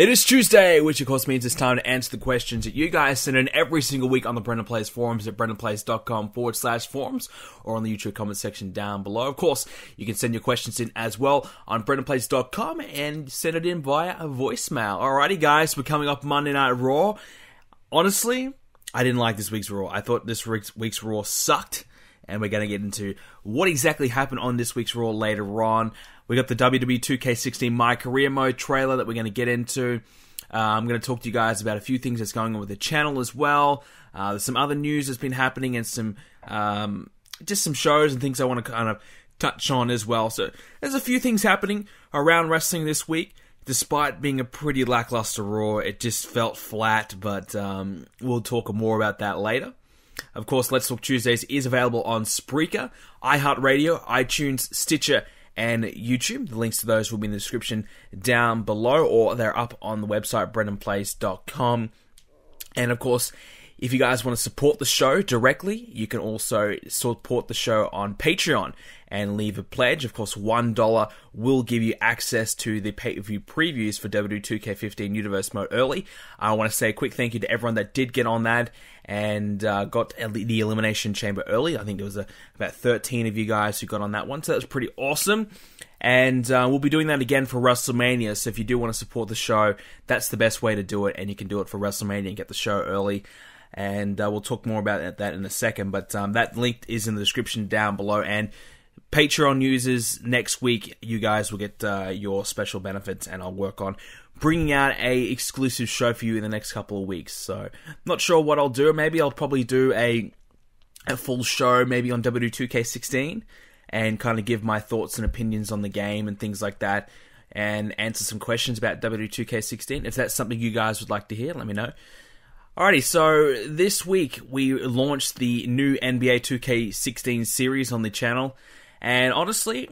It is Tuesday, which of course means it's time to answer the questions that you guys send in every single week on the Brendan Plays forums at brendanplays.com/forums or on the YouTube comment section down below. Of course, you can send your questions in as well on brendanplays.com and send it in via a voicemail. Alrighty guys, we're coming up Monday Night Raw. Honestly, I didn't like this week's Raw. I thought this week's Raw sucked, and we're going to get into what exactly happened on this week's Raw later on. We got the WWE 2K16 MyCareer mode trailer that we're going to get into. I'm going to talk to you guys about a few things that's going on with the channel as well. There's some other news that's been happening and some just some shows and things I want to kind of touch on as well. So there's a few things happening around wrestling this week. Despite being a pretty lackluster Raw, it just felt flat, but we'll talk more about that later. Of course, Let's Talk Tuesdays is available on Spreaker, iHeartRadio, iTunes, Stitcher, and YouTube. The links to those will be in the description down below, or they're up on the website, brendanplays.com. And of course, if you guys want to support the show directly, you can also support the show on Patreon and leave a pledge. Of course, $1 will give you access to the pay-per-view previews for WWE 2K15 Universe Mode early. I want to say a quick thank you to everyone that did get on that and got the Elimination Chamber early. I think there was about 13 of you guys who got on that one, so that was pretty awesome. And we'll be doing that again for Wrestlemania, so if you do want to support the show, that's the best way to do it, and you can do it for Wrestlemania and get the show early. And we'll talk more about that in a second, but that link is in the description down below. And Patreon users, next week you guys will get your special benefits, and I'll work on bringing out a exclusive show for you in the next couple of weeks. So not sure what I'll do. Maybe I'll probably do a full show maybe on WWE 2K16 and kind of give my thoughts and opinions on the game and things like that, and answer some questions about WWE 2K16. If that's something you guys would like to hear, let me know. Alrighty, so this week we launched the new NBA 2K16 series on the channel, and honestly,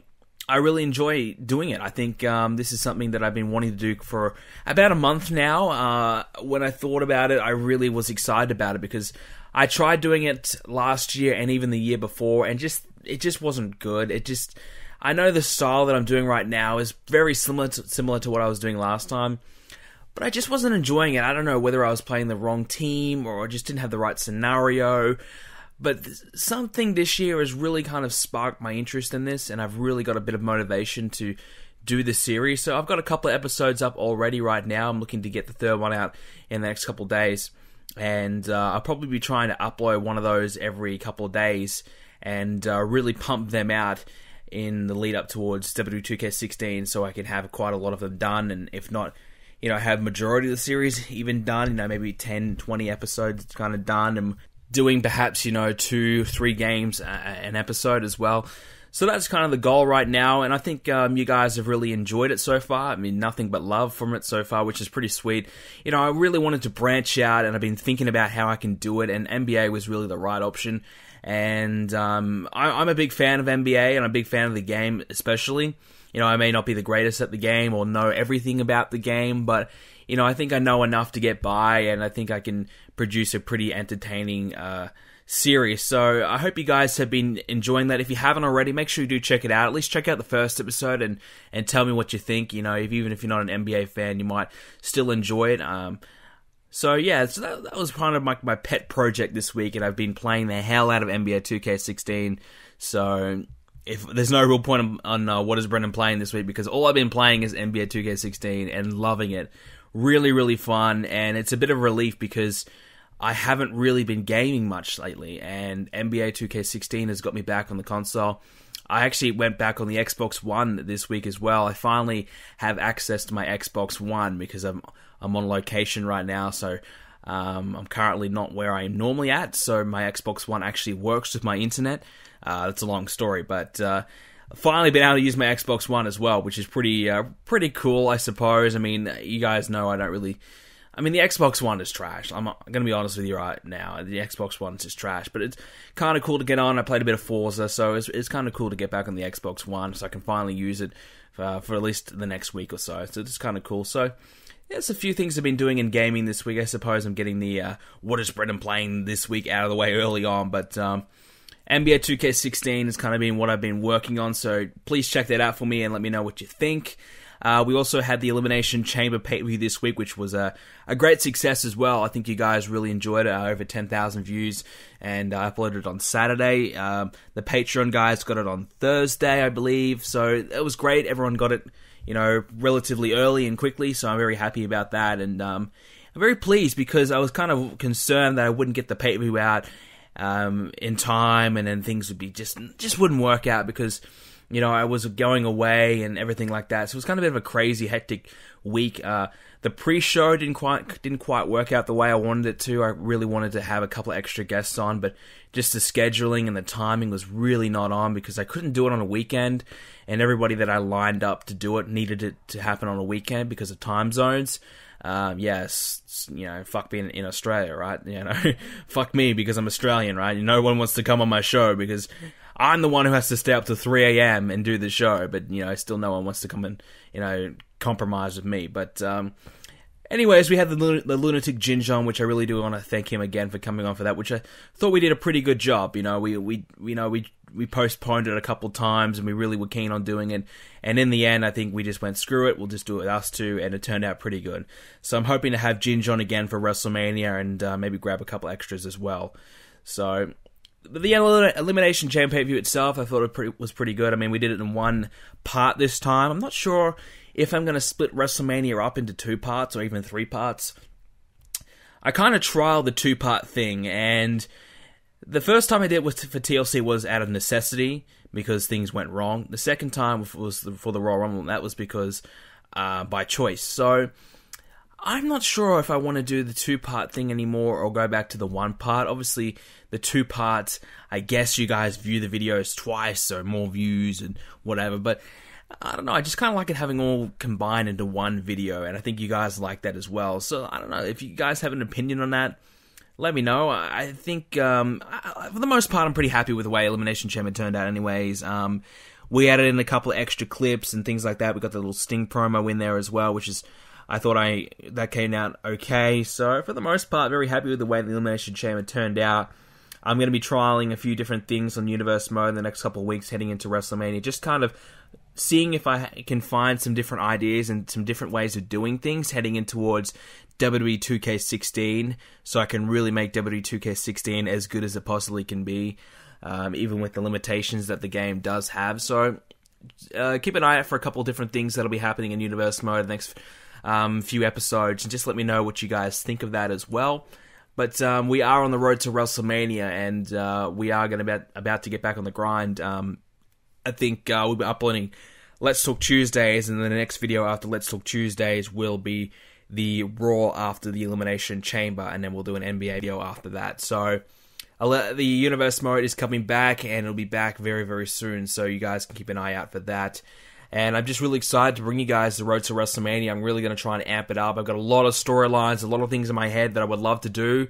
I really enjoy doing it. I think this is something that I've been wanting to do for about a month now. When I thought about it, I really was excited about it because I tried doing it last year and even the year before, and it just wasn't good. I know the style that I'm doing right now is very similar to what I was doing last time, but I just wasn't enjoying it. I don't know whether I was playing the wrong team or I just didn't have the right scenario. But something this year has really kind of sparked my interest in this, and I've really got a bit of motivation to do this series. So I've got a couple of episodes up already right now. I'm looking to get the third one out in the next couple of days. And I'll probably be trying to upload one of those every couple of days and really pump them out in the lead up towards WWE 2K16 so I can have quite a lot of them done, and if not, have majority of the series even done, maybe 10, 20 episodes kind of done, and doing perhaps, 2-3 games an episode as well. So that's kind of the goal right now, and I think you guys have really enjoyed it so far. I mean, nothing but love from it so far, which is pretty sweet. I really wanted to branch out, and I've been thinking about how I can do it, and NBA was really the right option. And I'm a big fan of NBA, and I'm a big fan of the game especially. I may not be the greatest at the game or know everything about the game, but, I think I know enough to get by, and I think I can produce a pretty entertaining series. So I hope you guys have been enjoying that. If you haven't already, make sure you do check it out. At least check out the first episode and tell me what you think. Even if you're not an NBA fan, you might still enjoy it. So that was kind of my pet project this week, and I've been playing the hell out of NBA 2K16. So if there's no real point on what is Brendan playing this week, because all I've been playing is NBA 2K16 and loving it. Really, really fun, and it's a bit of a relief because I haven't really been gaming much lately, and NBA 2K16 has got me back on the console. I actually went back on the Xbox One this week as well. I finally have access to my Xbox One because I'm on location right now, so I'm currently not where I'm normally at, so my Xbox One actually works with my internet. That's a long story, but finally been able to use my Xbox One as well, which is pretty cool, I suppose. I mean, you guys know I don't really... I mean, the Xbox One is trash. I'm going to be honest with you right now. The Xbox One is just trash, but it's kind of cool to get on. I played a bit of Forza, so it's kind of cool to get back on the Xbox One so I can finally use it for at least the next week or so. So it's kind of cool. So there's a few things I've been doing in gaming this week. I suppose I'm getting the what is Brendan playing this week out of the way early on, but NBA 2K16 has kind of been what I've been working on, so please check that out for me and let me know what you think. We also had the Elimination Chamber pay-per-view this week, which was a great success as well. I think you guys really enjoyed it. Over 10,000 views, and I uploaded it on Saturday. The Patreon guys got it on Thursday, I believe. So it was great. Everyone got it, relatively early and quickly. So I'm very happy about that, and I'm very pleased because I was kind of concerned that I wouldn't get the pay-per-view out in time, and then things would be just wouldn't work out because I was going away and everything like that. So it was kind of a bit of a crazy, hectic week. The pre-show didn't quite work out the way I wanted it to. I really wanted to have a couple of extra guests on, but just the scheduling and the timing was really not on because I couldn't do it on a weekend, and everybody that I lined up to do it needed it to happen on a weekend because of time zones. Yes, fuck being in Australia, right? Fuck me because I'm Australian, right? No one wants to come on my show because I'm the one who has to stay up to 3 a.m. and do the show, but, still no one wants to come and, compromise with me. But, anyways, we had the Lunatic Ginger on, which I really do want to thank him again for coming on for that, which I thought we did a pretty good job. We postponed it a couple times, and we really were keen on doing it. And in the end, I think we just went, screw it, we'll just do it with us two, and it turned out pretty good. So I'm hoping to have Ginger on again for Wrestlemania, and maybe grab a couple extras as well. So the Elimination Chamber pay-per-view itself, I thought it was pretty good. I mean, we did it in one part this time. I'm not sure if I'm going to split WrestleMania up into 2 parts or even 3 parts. I kind of trialed the 2-part thing, and the first time I did it for TLC was out of necessity because things went wrong. The second time was for the Royal Rumble, and that was because by choice. So I'm not sure if I want to do the 2-part thing anymore or go back to the 1-part. Obviously, the 2 parts, I guess you guys view the videos twice, so more views and whatever, but I don't know, I just kind of like it having all combined into one video, and I think you guys like that as well. So I don't know, if you guys have an opinion on that, let me know. I think, for the most part, I'm pretty happy with the way Elimination Chamber turned out anyways. We added in a couple of extra clips and things like that. We got the little Sting promo in there as well, which is, I thought that came out okay. So for the most part, very happy with the way the Elimination Chamber turned out. I'm going to be trialing a few different things on Universe Mode in the next couple of weeks heading into WrestleMania. Just kind of seeing if I can find some different ideas and some different ways of doing things heading in towards WWE 2K16, so I can really make WWE 2K16 as good as it possibly can be, even with the limitations that the game does have. So keep an eye out for a couple of different things that'll be happening in Universe Mode the next few episodes, and just let me know what you guys think of that as well. But we are on the road to WrestleMania, and we are going to about to get back on the grind. I think we'll be uploading Let's Talk Tuesdays, and then the next video after Let's Talk Tuesdays will be the Raw after the Elimination Chamber, and then we'll do an NBA video after that. So the Universe Mode is coming back, and it'll be back very, very soon, so you guys can keep an eye out for that. And I'm just really excited to bring you guys the road to WrestleMania. I'm really going to try and amp it up. I've got a lot of storylines, a lot of things in my head that I would love to do,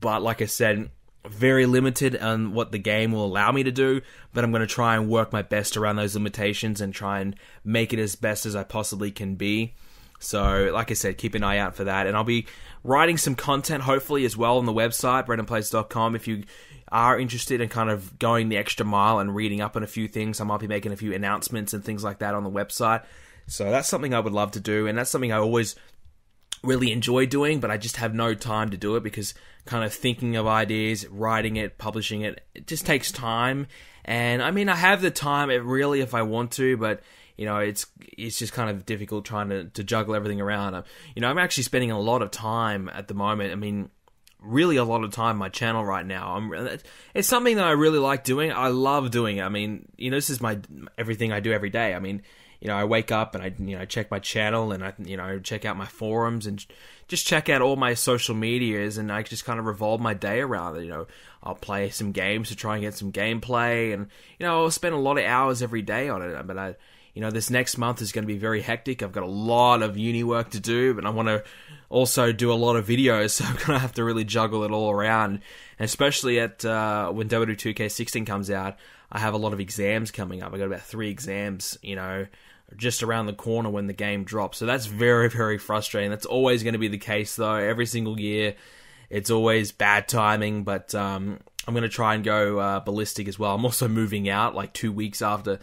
but like I said, very limited on what the game will allow me to do, but I'm going to try and work my best around those limitations and try and make it as best as I possibly can be. So, like I said, keep an eye out for that. And I'll be writing some content, hopefully, as well on the website, BrendanPlays.com. If you are interested in kind of going the extra mile and reading up on a few things, I might be making a few announcements and things like that on the website. So that's something I would love to do, and that's something I always really enjoy doing, but I just have no time to do it because kind of thinking of ideas, writing it, publishing it, it just takes time. And I mean, I have the time really if I want to, but it's just kind of difficult trying to juggle everything around. I'm actually spending a lot of time at the moment. I mean, really a lot of time on my channel right now. It's something that I really like doing. I love doing it. I mean, this is everything I do every day. I mean, I wake up and I check my channel and I check out my forums and just check out all my social medias, and I just kind of revolve my day around it. I'll play some games to try and get some gameplay, and I'll spend a lot of hours every day on it. But this next month is going to be very hectic. I've got a lot of uni work to do, but I want to also do a lot of videos, so I'm going to have to really juggle it all around. And especially when WWE 2K16 comes out, I have a lot of exams coming up. I got about 3 exams, just around the corner when the game drops. So that's very, very frustrating. That's always going to be the case, though. Every single year, it's always bad timing, but I'm going to try and go ballistic as well. I'm also moving out like 2 weeks after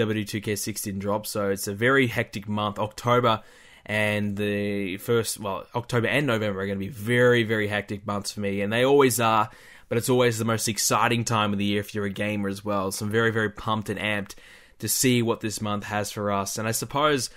WWE 2K16 drops, so it's a very hectic month. October and October and November are going to be very, very hectic months for me, and they always are, but it's always the most exciting time of the year if you're a gamer as well. So I'm very, very pumped and amped to see what this month has for us, and I suppose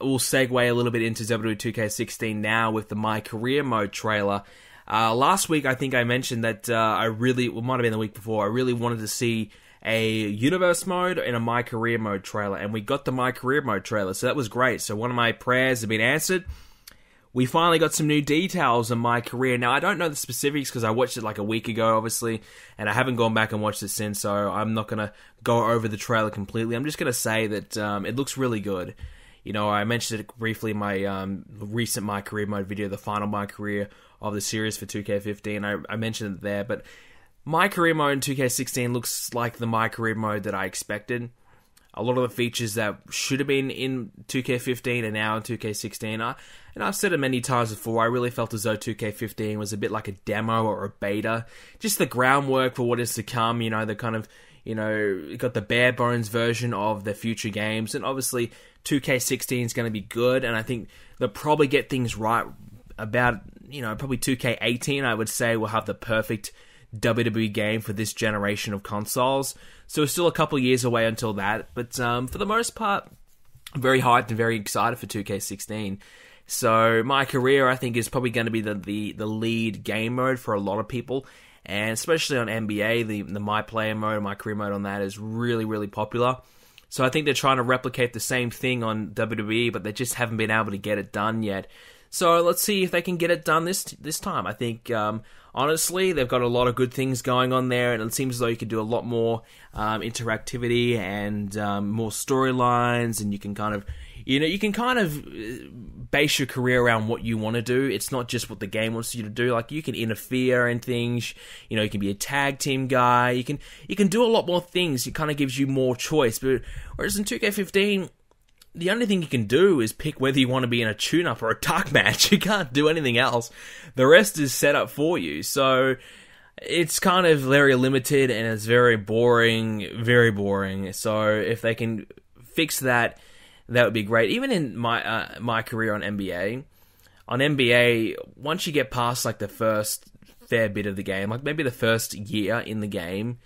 we'll segue a little bit into WWE 2K16 now with the MyCareer mode trailer. Last week, I think I mentioned that it might have been the week before, I really wanted to see a universe mode and a MyCareer mode trailer, and we got the MyCareer mode trailer, so that was great. So one of my prayers have been answered. We finally got some new details on MyCareer. Now, I don't know the specifics because I watched it like a week ago, obviously, and I haven't gone back and watched it since, so I'm not going to go over the trailer completely. I'm just going to say that it looks really good. You know, I mentioned it briefly in my recent MyCareer mode video, the final MyCareer of the series for 2K15. I mentioned it there, but MyCareer mode in 2K16 looks like the MyCareer mode that I expected. A lot of the features that should have been in 2K15 are now in 2K16. And I've said it many times before, I really felt as though 2K15 was a bit like a demo or a beta. Just the groundwork for what is to come, you know, the kind of, you know, got the bare bones version of the future games. And obviously 2K16 is going to be good, and I think they'll probably get things right about, you know, probably 2K18, I would say, will have the perfect WWE game for this generation of consoles. So we're still a couple years away until that, but for the most part, I'm very hyped and very excited for 2K16. So MyCareer, I think, is probably going to be the lead game mode for a lot of people, and especially on NBA, the MyPlayer mode, MyCareer mode on that is really, really popular. So I think they're trying to replicate the same thing on WWE, but they just haven't been able to get it done yet. So let's see if they can get it done this time. I think, honestly, they've got a lot of good things going on there, and it seems as though you can do a lot more interactivity and more storylines, and you can kind of base your career around what you want to do. It's not just what the game wants you to do. Like, you can interfere in things. You know, you can be a tag team guy. You can do a lot more things. It kind of gives you more choice. But whereas in 2K15, the only thing you can do is pick whether you want to be in a tune-up or a dark match. You can't do anything else. The rest is set up for you. So it's kind of very limited, and it's very boring, very boring. So if they can fix that, that would be great. Even in MyCareer on NBA, once you get past like the first fair bit of the game, like maybe the first year in the game,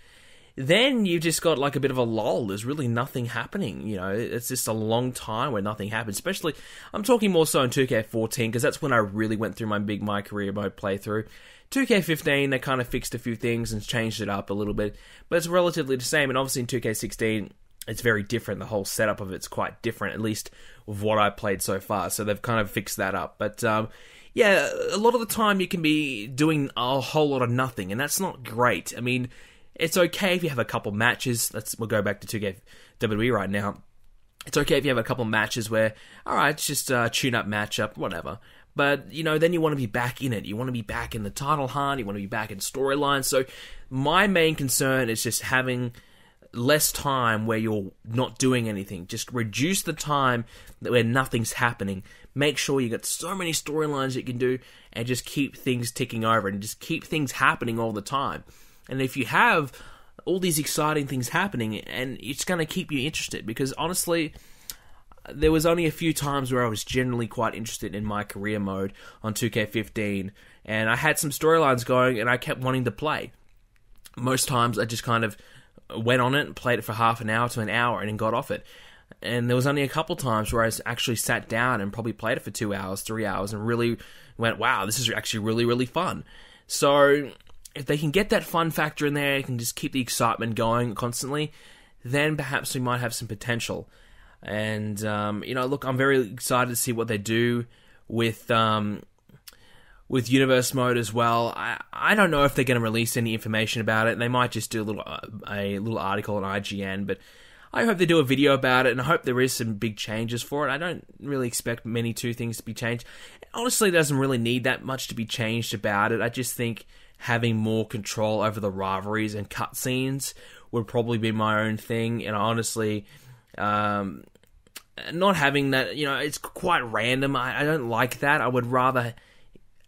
then you've just got like a bit of a lull. There's really nothing happening, you know. It's just a long time where nothing happens. Especially, I'm talking more so in 2K14, because that's when I really went through my big MyCareer mode playthrough. 2K15, they kind of fixed a few things and changed it up a little bit, but it's relatively the same. And obviously in 2K16, it's very different. The whole setup of it's quite different, at least with what I played so far. So they've kind of fixed that up. But yeah, a lot of the time you can be doing a whole lot of nothing, and that's not great. I mean, it's okay if you have a couple matches. We'll go back to 2K WWE right now. It's okay if you have a couple matches where, alright, it's just a tune-up matchup, whatever. But, you know, then you want to be back in it. You want to be back in the title hunt. You want to be back in storylines. So my main concern is just having less time where you're not doing anything. Just reduce the time where nothing's happening. Make sure you got so many storylines you can do, and just keep things ticking over and just keep things happening all the time. And if you have all these exciting things happening, and it's going to keep you interested, because honestly, there was only a few times where I was generally quite interested in MyCareer mode on 2K15, and I had some storylines going and I kept wanting to play. Most times I just kind of went on it and played it for half an hour to an hour and then got off it. And there was only a couple times where I actually sat down and probably played it for 2 hours, 3 hours, and really went, wow, this is actually really, really fun. So if they can get that fun factor in there, can just keep the excitement going constantly, then perhaps we might have some potential. And, you know, look, I'm very excited to see what they do with Universe Mode as well. I don't know if they're going to release any information about it. They might just do a little article on IGN, but I hope they do a video about it, and I hope there is some big changes for it. I don't really expect many things to be changed. Honestly, it doesn't really need that much to be changed about it. I just think having more control over the rivalries and cutscenes would probably be my own thing, and honestly, not having that, you know, it's quite random. I don't like that. I would rather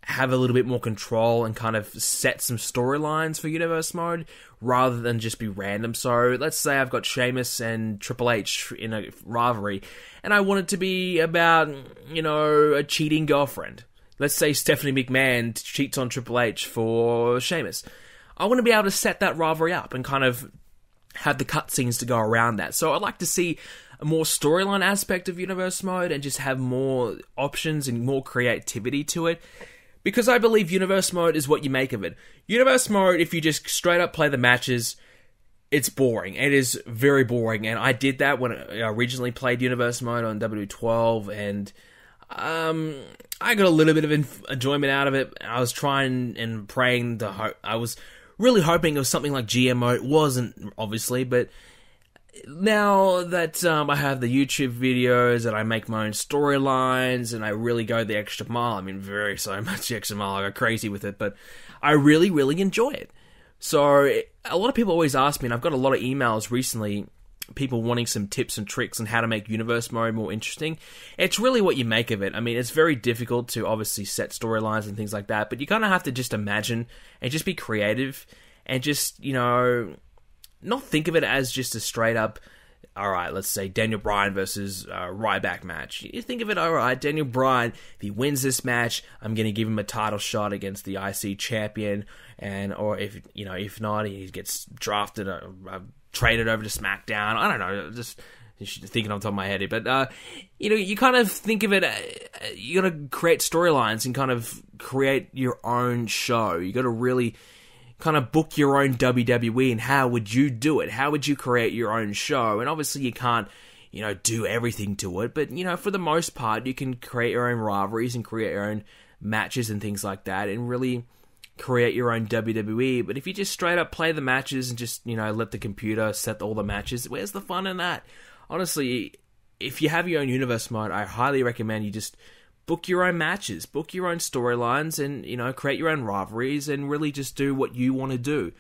have a little bit more control and kind of set some storylines for Universe Mode rather than just be random. So let's say I've got Sheamus and Triple H in a rivalry and I want it to be about, a cheating girlfriend. Let's say Stephanie McMahon cheats on Triple H for Sheamus. I want to be able to set that rivalry up and kind of have the cutscenes to go around that. So I'd like to see a more storyline aspect of Universe Mode and just have more options and more creativity to it. Because I believe Universe Mode is what you make of it. Universe Mode, if you just straight up play the matches, it's boring. It is very boring. And I did that when I originally played Universe Mode on W12, and I got a little bit of enjoyment out of it. I was trying and praying I was really hoping it was something like GM Mode. It wasn't, obviously, but now that I have the YouTube videos and I make my own storylines and I really go the extra mile, I mean, so much extra mile, I go crazy with it, but I really, really enjoy it. So, a lot of people always ask me, and I've got a lot of emails recently, people wanting some tips and tricks on how to make Universe Mode more interesting. It's really what you make of it. I mean, it's very difficult to obviously set storylines and things like that, but you kind of have to just imagine and just be creative and just, not think of it as just a straight up, alright, let's say Daniel Bryan versus Ryback match. You think of it, alright, Daniel Bryan, if he wins this match, I'm going to give him a title shot against the IC champion, or if not, he gets drafted, traded over to SmackDown. I don't know, just thinking on top of my head here, but you kind of think of it. You got to create storylines and kind of create your own show. You got to really kind of book your own WWE, and how would you do it? How would you create your own show? And obviously you can't, do everything to it, but, for the most part, you can create your own rivalries and create your own matches and things like that, and really create your own WWE. But if you just straight up play the matches and just, let the computer set all the matches, where's the fun in that? Honestly, if you have your own Universe Mode, I highly recommend you just book your own matches, book your own storylines, and, create your own rivalries, and really just do what you want to do.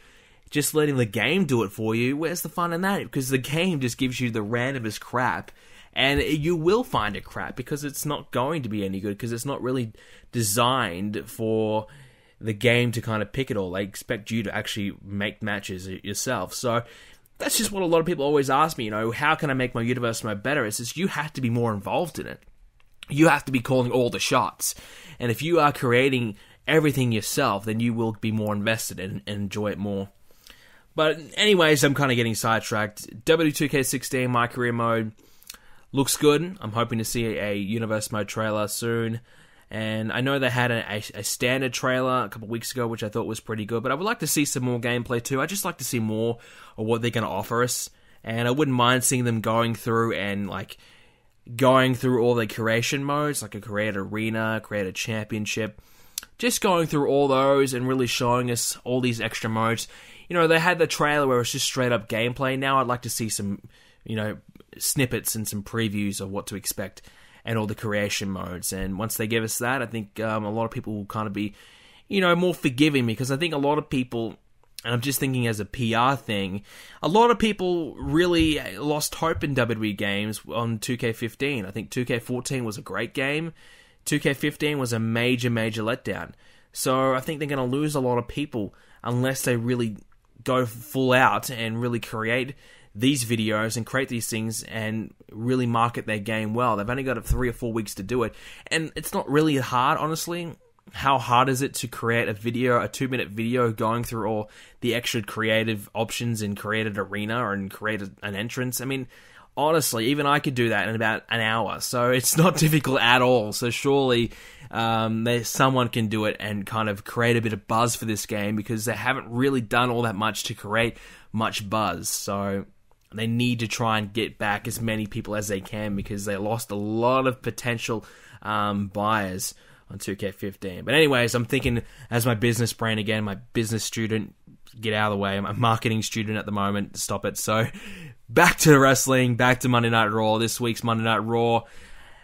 Just letting the game do it for you, where's the fun in that? Because the game just gives you the randomest crap, and you will find it crap, because it's not going to be any good, because it's not really designed for the game to kind of pick it all. They expect you to actually make matches yourself. So that's just what a lot of people always ask me, how can I make my Universe Mode better? It's just, you have to be more involved in it. You have to be calling all the shots. And if you are creating everything yourself, then you will be more invested and enjoy it more. But anyways, I'm kind of getting sidetracked. W2K16 MyCareer mode looks good. I'm hoping to see a Universe Mode trailer soon. And I know they had a standard trailer a couple weeks ago, which I thought was pretty good. But I would like to see some more gameplay too. I just like to see more of what they're going to offer us. And I wouldn't mind seeing them going through all the creation modes, like a create arena, create a championship, just going through all those and really showing us all these extra modes. They had the trailer where it's just straight up gameplay. Now I'd like to see some, snippets and some previews of what to expect and all the creation modes. And once they give us that, I think a lot of people will kind of be, more forgiving, because I think a lot of people, and I'm just thinking as a PR thing, a lot of people really lost hope in WWE games on 2K15. I think 2K14 was a great game. 2K15 was a major, major letdown. So I think they're going to lose a lot of people unless they really go full out and really create these videos and create these things and really market their game well. They've only got 3 or 4 weeks to do it. And it's not really hard, honestly. How hard is it to create a 2-minute video going through all the extra creative options and create an arena and create an entrance? I mean, honestly, even I could do that in about an hour. So it's not difficult at all. So surely someone can do it and kind of create a bit of buzz for this game, because they haven't really done all that much to create much buzz. So they need to try and get back as many people as they can, because they lost a lot of potential buyers on 2K15. But anyways, I'm thinking as my business brain again, my business student, get out of the way. I'm a marketing student at the moment. Stop it. So back to wrestling, back to Monday Night Raw. This week's Monday Night Raw.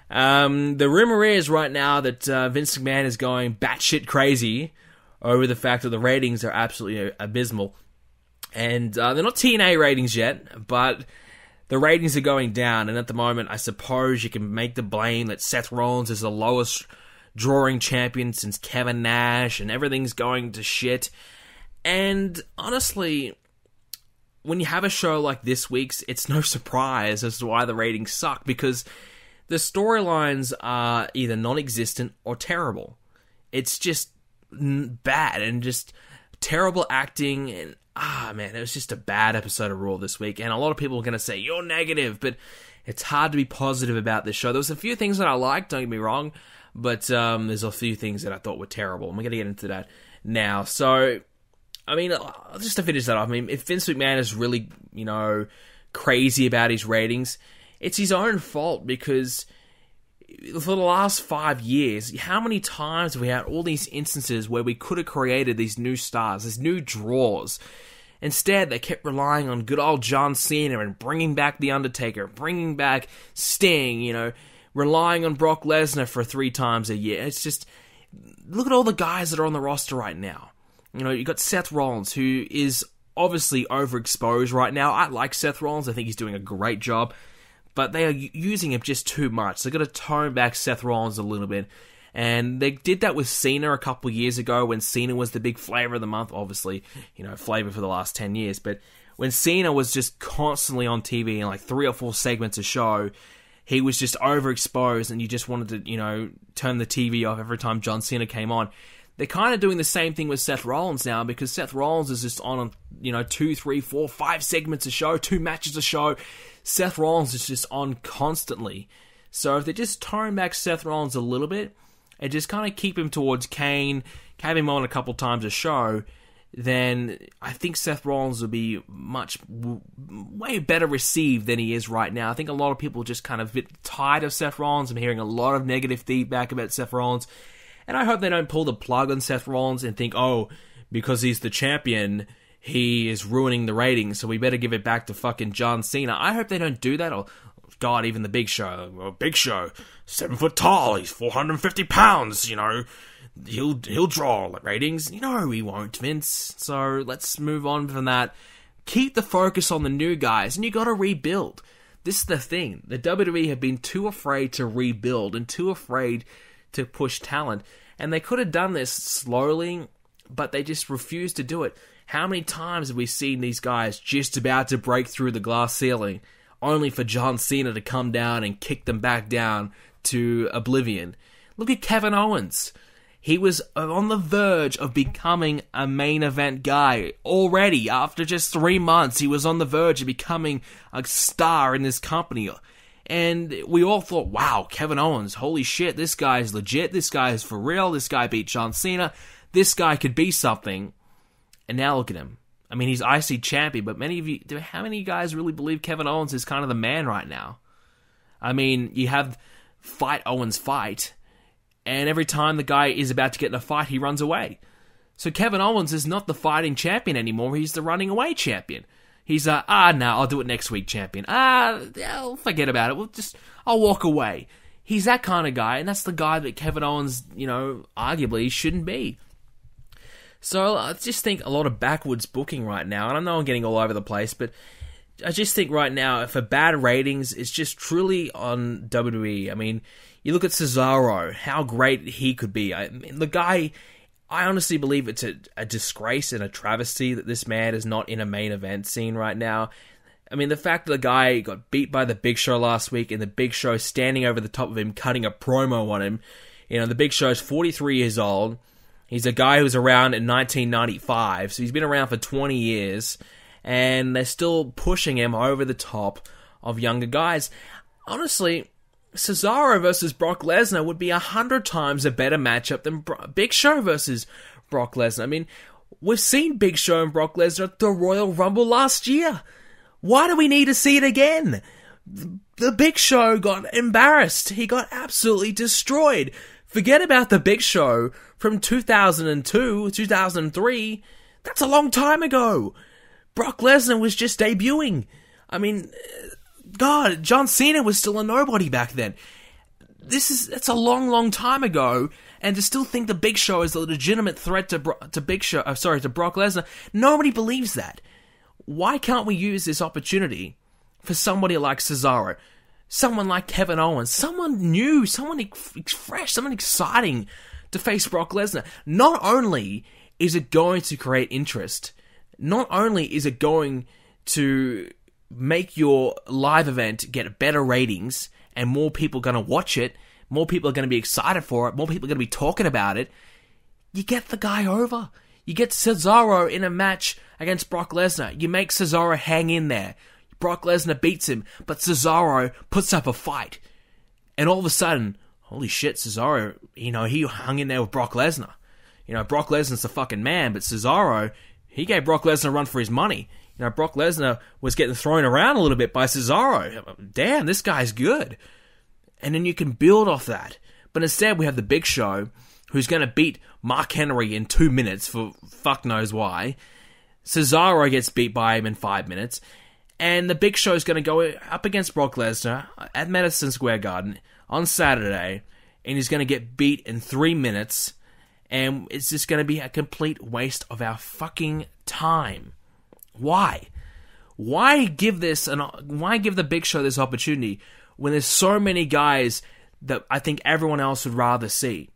The rumor is right now that Vince McMahon is going batshit crazy over the fact that the ratings are absolutely abysmal. And they're not TNA ratings yet, but the ratings are going down. And at the moment, I suppose you can make the blame that Seth Rollins is the lowest drawing champion since Kevin Nash, and everything's going to shit. And honestly, when you have a show like this week's, it's no surprise as to why the ratings suck, because the storylines are either non-existent or terrible. It's just bad and just terrible acting, and man, it was just a bad episode of Raw this week. And a lot of people are going to say, you're negative, but it's hard to be positive about this show. There was a few things that I liked, don't get me wrong, but there's a few things that I thought were terrible, and we're going to get into that now. So, I mean, just to finish that off, I mean, if Vince McMahon is really, crazy about his ratings, it's his own fault, because for the last 5 years, how many times have we had all these instances where we could have created these new stars, these new draws? Instead, they kept relying on good old John Cena and bringing back The Undertaker, bringing back Sting, relying on Brock Lesnar for 3 times a year. It's just, look at all the guys that are on the roster right now. You got Seth Rollins, who is obviously overexposed right now. I like Seth Rollins. I think he's doing a great job. But they are using him just too much. They've got to tone back Seth Rollins a little bit. And they did that with Cena a couple of years ago when Cena was the big flavor of the month. Obviously, flavor for the last 10 years. But when Cena was just constantly on TV in like 3 or 4 segments a show, he was just overexposed, and you just wanted to, turn the TV off every time John Cena came on. They're kind of doing the same thing with Seth Rollins now, because Seth Rollins is just on, 2, 3, 4, 5 segments a show, 2 matches a show. Seth Rollins is just on constantly. So if they just tone back Seth Rollins a little bit, and just kind of keep him towards Kane, have him on a couple times a show, then I think Seth Rollins will be way better received than he is right now. I think a lot of people are just kind of a bit tired of Seth Rollins. I'm hearing a lot of negative feedback about Seth Rollins. And I hope they don't pull the plug on Seth Rollins and think, because he's the champion, he is ruining the ratings, so we better give it back to fucking John Cena. I hope they don't do that. Or, God, even the Big Show. Well, Big Show, 7 foot tall, he's 450 pounds, he'll draw ratings. No, he won't, Vince. So let's move on from that. Keep the focus on the new guys, and you gotta rebuild. This is the thing. The WWE have been too afraid to rebuild and too afraid to push talent, and they could have done this slowly, but they just refused to do it. How many times have we seen these guys just about to break through the glass ceiling, only for John Cena to come down and kick them back down to oblivion? Look at Kevin Owens. He was on the verge of becoming a main event guy already. After just 3 months, he was on the verge of becoming a star in this company. And we all thought, wow, Kevin Owens, holy shit, this guy is legit, this guy is for real, this guy beat John Cena, this guy could be something. And now look at him. I mean, he's IC champion, but how many guys really believe Kevin Owens is kind of the man right now? I mean, you have Fight Owens Fight, and every time the guy is about to get in a fight, he runs away. So Kevin Owens is not the fighting champion anymore, he's the running away champion. He's I'll do it next week, champion. I'll forget about it. I'll walk away. He's that kind of guy, and that's the guy that Kevin Owens, arguably shouldn't be. So I just think a lot of backwards booking right now, and I know I'm getting all over the place, but I just think right now, for bad ratings, it's just truly on WWE. I mean, you look at Cesaro, how great he could be. I mean, the guy, I honestly believe it's a disgrace and a travesty that this man is not in a main event scene right now. I mean, the fact that the guy got beat by the Big Show last week, and the Big Show standing over the top of him, cutting a promo on him. The Big Show's 43 years old. He's a guy who was around in 1995, so he's been around for 20 years, and they're still pushing him over the top of younger guys. Honestly, Cesaro versus Brock Lesnar would be 100 times a better matchup than Big Show versus Brock Lesnar. I mean, we've seen Big Show and Brock Lesnar at the Royal Rumble last year. Why do we need to see it again? The Big Show got embarrassed. He got absolutely destroyed. Forget about the Big Show from 2002, 2003. That's a long time ago. Brock Lesnar was just debuting. I mean, God, John Cena was still a nobody back then. That's a long, long time ago, and to still think the Big Show is a legitimate threat to Brock Lesnar, nobody believes that. Why can't we use this opportunity for somebody like Cesaro? someone like Kevin Owens, someone new, someone fresh, someone exciting to face Brock Lesnar. Not only is it going to create interest, not only is it going to make your live event get better ratings and more people are going to watch it, more people are going to be excited for it, more people are going to be talking about it, you get the guy over. You get Cesaro in a match against Brock Lesnar. You make Cesaro hang in there. Brock Lesnar beats him, but Cesaro puts up a fight. And all of a sudden, holy shit, Cesaro, he hung in there with Brock Lesnar. Brock Lesnar's the fucking man, but Cesaro, he gave Brock Lesnar a run for his money. Brock Lesnar was getting thrown around a little bit by Cesaro. Damn, this guy's good. And then you can build off that. But instead, we have the Big Show, who's going to beat Mark Henry in 2 minutes for fuck knows why. Cesaro gets beat by him in 5 minutes. And the Big Show's going to go up against Brock Lesnar at Madison Square Garden on Saturday. And he's going to get beat in 3 minutes. And it's just going to be a complete waste of our fucking time. Why? Why give the Big Show this opportunity when there's so many guys that I think everyone else would rather see?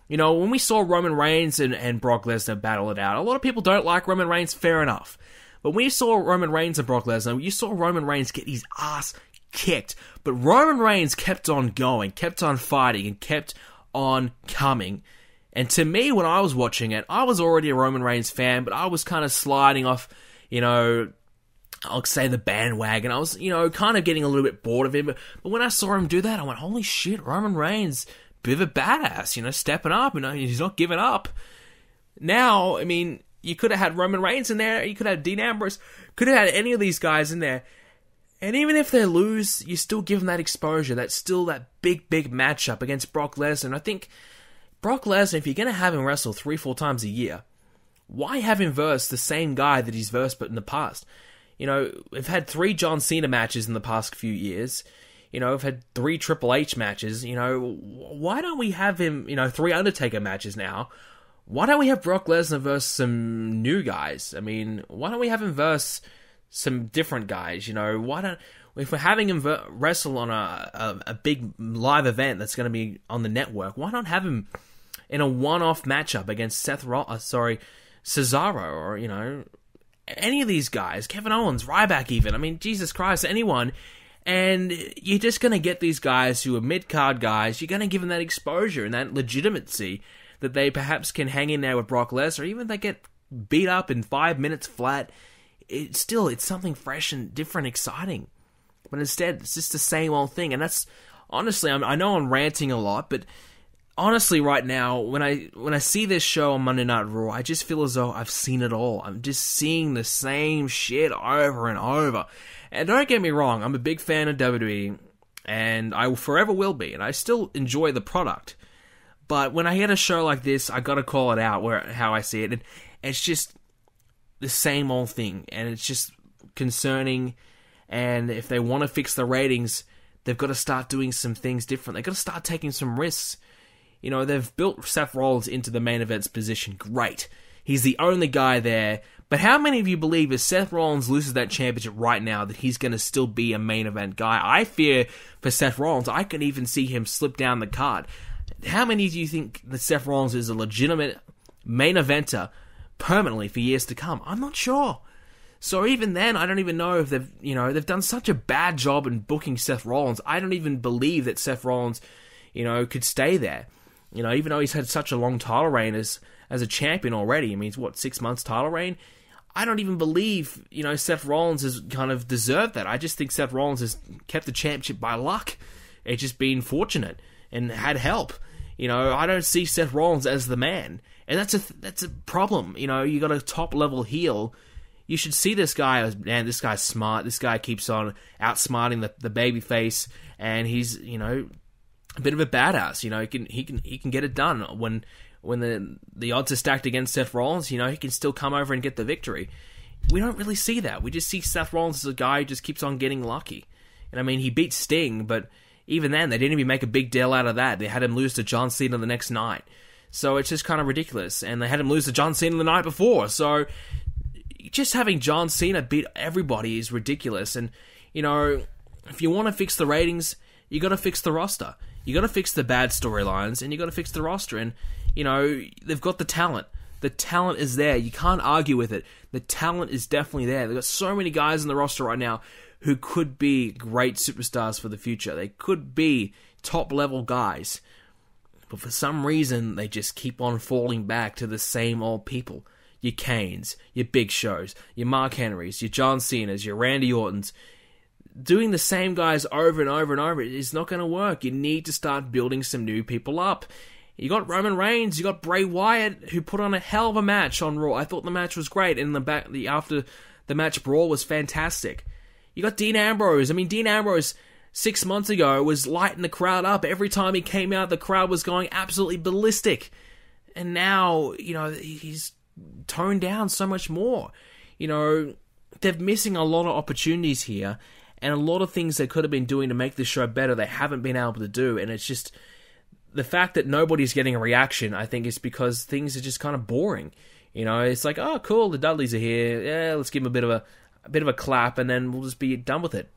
When we saw Roman Reigns and Brock Lesnar battle it out, a lot of people don't like Roman Reigns, fair enough. But when you saw Roman Reigns and Brock Lesnar, you saw Roman Reigns get his ass kicked. But Roman Reigns kept on going, kept on fighting, and kept on coming. And to me, when I was watching it, I was already a Roman Reigns fan, but I was kind of sliding off, I'll say the bandwagon. I was, kind of getting a little bit bored of him. But when I saw him do that, I went, holy shit, Roman Reigns, bit of a badass, stepping up, he's not giving up. Now, you could have had Roman Reigns in there, you could have Dean Ambrose, could have had any of these guys in there. And even if they lose, you still give them that exposure. That's still that big matchup against Brock Lesnar. And I think Brock Lesnar, if you're going to have him wrestle 3-4 times a year, why have him verse the same guy that he's versed but in the past? We've had 3 John Cena matches in the past few years. We've had 3 Triple H matches. Why don't we have him, 3 Undertaker matches now? Why don't we have Brock Lesnar versus some new guys? Why don't we have him versus some different guys? If we're having him wrestle on a big live event that's going to be on the network, why not have him in a one-off matchup against Cesaro, or, any of these guys, Kevin Owens, Ryback even, Jesus Christ, anyone, and you're just going to get these guys who are mid-card guys, you're going to give them that exposure and that legitimacy that they perhaps can hang in there with Brock Lesnar, even if they get beat up in 5 minutes flat, it's something fresh and different, exciting. But instead, it's just the same old thing, and that's, honestly, I know I'm ranting a lot, but honestly, right now, when I see this show on Monday Night Raw, I just feel as though I've seen it all. I'm just seeing the same shit over and over. And don't get me wrong, I'm a big fan of WWE, and I forever will be, and I still enjoy the product. But when I get a show like this, I gotta call it out how I see it. And it's just the same old thing, and it's just concerning. And if they want to fix the ratings, they've got to start doing some things different. They've got to start taking some risks. They've built Seth Rollins into the main event's position. Great. He's the only guy there. But how many of you believe if Seth Rollins loses that championship right now that he's going to still be a main event guy? I fear for Seth Rollins, I could even see him slip down the card. How many do you think that Seth Rollins is a legitimate main eventer permanently for years to come? I'm not sure. So even then, I don't even know if they've done such a bad job in booking Seth Rollins. I don't even believe that Seth Rollins, could stay there. Even though he's had such a long title reign as a champion already. 6 months title reign? I don't even believe, Seth Rollins has kind of deserved that. I just think Seth Rollins has kept the championship by luck. It's just been fortunate and had help. I don't see Seth Rollins as the man. And that's a problem. You got a top level heel. You should see this guy as, man, this guy's smart. This guy keeps on outsmarting the babyface, and he's, a bit of a badass. He can get it done when the odds are stacked against Seth Rollins. He can still come over and get the victory. We don't really see that. We just see Seth Rollins as a guy who just keeps on getting lucky. And he beat Sting, but even then, they didn't even make a big deal out of that. They had him lose to John Cena the next night. So it's just kind of ridiculous. And they had him lose to John Cena the night before. So just having John Cena beat everybody is ridiculous. And, if you want to fix the ratings, you got to fix the roster. You got to fix the bad storylines, and you got to fix the roster. And, you know, they've got the talent. The talent is there. You can't argue with it. The talent is definitely there. They've got so many guys in the roster right now who could be great superstars for the future. They could be top-level guys. But for some reason, they just keep on falling back to the same old people. Your Kanes, your Big Shows, your Mark Henrys, your John Cenas, your Randy Ortons. Doing the same guys over and over and over is not going to work. You need to start building some new people up. You got Roman Reigns, you got Bray Wyatt, who put on a hell of a match on Raw. I thought the match was great, and after the match brawl was fantastic. You got Dean Ambrose. I mean, Dean Ambrose 6 months ago was lighting the crowd up. Every time he came out, the crowd was going absolutely ballistic. And now, you know, he's toned down so much more. You know, they're missing a lot of opportunities here, and a lot of things they could have been doing to make this show better, they haven't been able to do, and it's just... The fact that nobody's getting a reaction, I think, is because things are just kind of boring. You know, it's like, oh, cool, the Dudleys are here. Yeah, let's give them a bit of a clap, and then we'll just be done with it.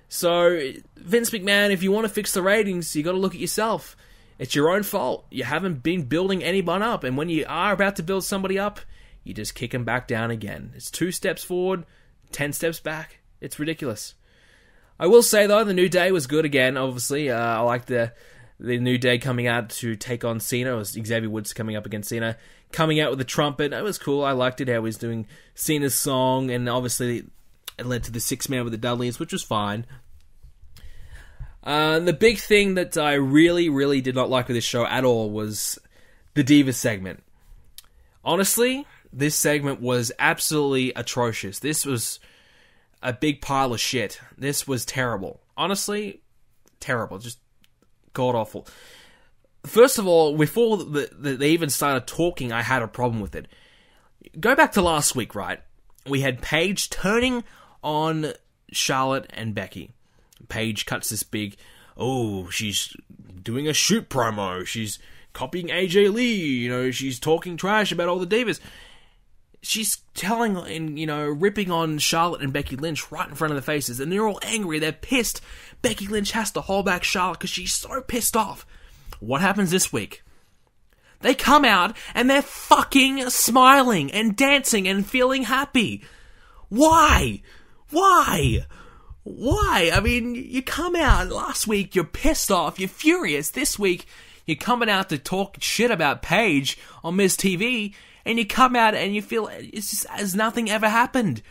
So, Vince McMahon, if you want to fix the ratings, you got to look at yourself. It's your own fault. You haven't been building anyone up, and when you are about to build somebody up, you just kick them back down again. It's 2 steps forward, 10 steps back. It's ridiculous. I will say, though, the New Day was good again, obviously. I like the New Day coming out to take on Cena. It was Xavier Woods coming up against Cena, coming out with the trumpet. It was cool. I liked it, how he was doing Cena's song, and obviously it led to the 6-man with the Dudleys, which was fine. The big thing that I really, really did not like with this show at all was the Divas segment. Honestly, this segment was absolutely atrocious. This was a big pile of shit. This was terrible. Honestly, terrible. Just god-awful. First of all, before they even started talking, I had a problem with it. Go back to last week, right? We had Paige turning on Charlotte and Becky. Paige cuts this big, oh, she's doing a shoot promo. She's copying AJ Lee. You know, she's talking trash about all the divas. She's telling and, you know, ripping on Charlotte and Becky Lynch right in front of their faces, and they're all angry. They're pissed. Becky Lynch has to hold back Charlotte because she's so pissed off. What happens this week? They come out and they're fucking smiling and dancing and feeling happy. Why? Why? Why? I mean, you come out last week, you're pissed off, you're furious. This week, you're coming out to talk shit about Paige on Miz TV, and you come out and you feel it's just as nothing ever happened.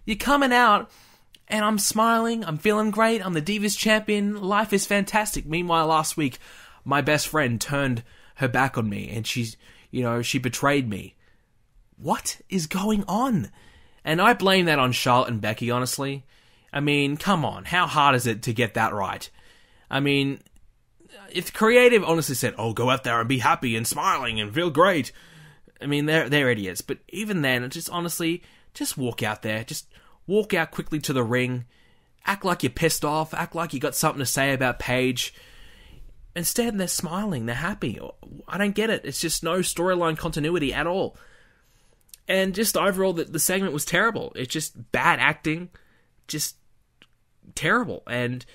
You're coming out, and I'm smiling, I'm feeling great, I'm the Divas champion, life is fantastic. Meanwhile, last week, my best friend turned her back on me, and she betrayed me. What is going on? And I blame that on Charlotte and Becky, honestly. I mean, come on, how hard is it to get that right? I mean, if creative honestly said, oh, go out there and be happy and smiling and feel great, I mean, they're idiots. But even then, just honestly, just walk out there. Just walk out quickly to the ring. Act like you're pissed off. Act like you got something to say about Paige. Instead, they're smiling. They're happy. I don't get it. It's just no storyline continuity at all. And just overall, the segment was terrible. It's just bad acting. Just terrible. And,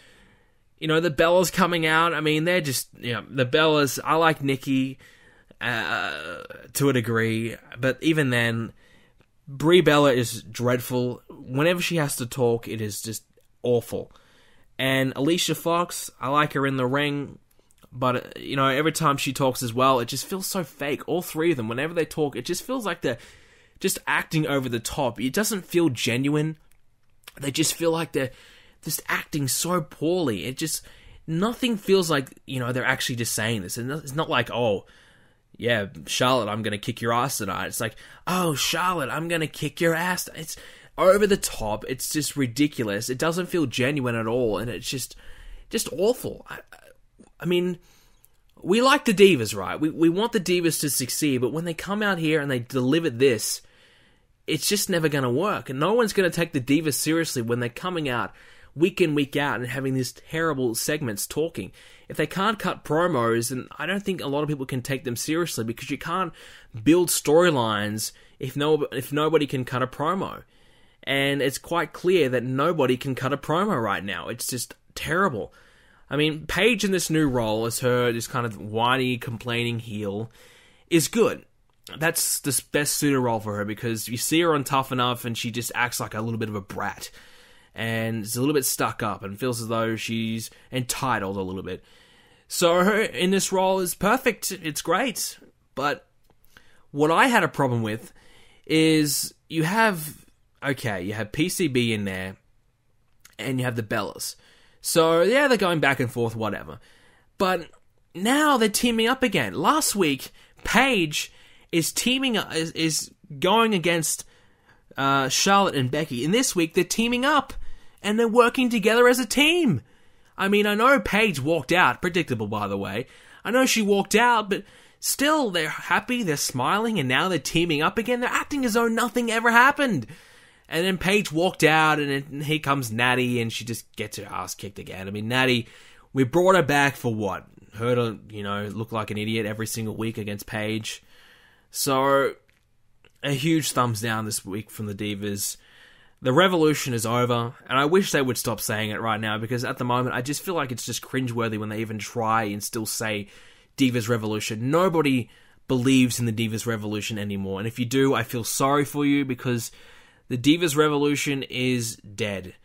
you know, the Bellas coming out, I mean, they're just, you know, the Bellas, I like Nikki to a degree, but even then, Brie Bella is dreadful. Whenever she has to talk, it is just awful. And Alicia Fox, I like her in the ring, but, you know, every time she talks as well, it just feels so fake. All three of them, whenever they talk, it just feels like they're just acting over the top. It doesn't feel genuine. They just feel like they're just acting so poorly. It just, nothing feels like, you know, they're actually just saying this. And it's not like, oh, yeah, Charlotte, I'm going to kick your ass tonight. It's like, oh, Charlotte, I'm going to kick your ass. It's over the top. It's just ridiculous. It doesn't feel genuine at all. And it's just awful. I mean, we like the Divas, right? We want the Divas to succeed. But when they come out here and they deliver this, it's just never going to work. And no one's going to take the Divas seriously when they're coming out week in, week out and having these terrible segments talking. If they can't cut promos, then I don't think a lot of people can take them seriously, because you can't build storylines if nobody can cut a promo. And it's quite clear that nobody can cut a promo right now. It's just terrible. I mean, Paige in this new role as her, this kind of whiny, complaining heel, is good. That's the best suited role for her, because you see her on Tough Enough and she just acts like a little bit of a brat. And is a little bit stuck up and feels as though she's entitled a little bit. So her in this role is perfect. It's great. But what I had a problem with is you have PCB in there and you have the Bellas. So yeah, they're going back and forth, whatever. But now they're teaming up again. Last week, Paige is is going against Charlotte and Becky. And this week, they're teaming up. And they're working together as a team. I mean, I know Paige walked out. Predictable, by the way. I know she walked out, but still, they're happy, they're smiling, and now they're teaming up again. They're acting as though nothing ever happened. And then Paige walked out, and then here comes Natty, and she just gets her ass kicked again. I mean, Natty, we brought her back for what? Her to, look like an idiot every single week against Paige. So, a huge thumbs down this week from the Divas. The revolution is over, and I wish they would stop saying it right now, because at the moment, I just feel like it's just cringeworthy when they even try and still say Divas Revolution. Nobody believes in the Divas Revolution anymore, and if you do, I feel sorry for you, because the Divas Revolution is dead.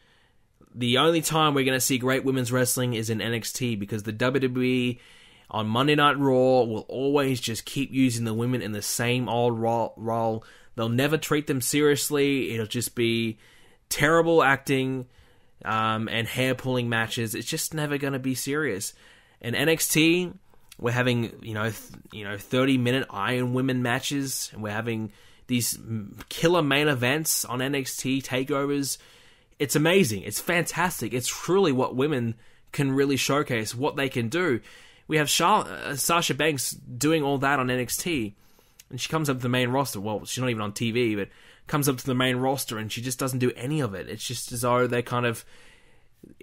The only time we're going to see great women's wrestling is in NXT, because the WWE on Monday Night Raw will always just keep using the women in the same old role. They'll never treat them seriously. It'll just be terrible acting and hair-pulling matches. It's just never going to be serious. In NXT, we're having 30-minute Iron Women matches, and we're having these killer main events on NXT takeovers. It's amazing. It's fantastic. It's truly what women can really showcase, what they can do. We have Sasha Banks doing all that on NXT. And she comes up to the main roster. Well, she's not even on TV, but comes up to the main roster and she just doesn't do any of it. It's just as though they kind of...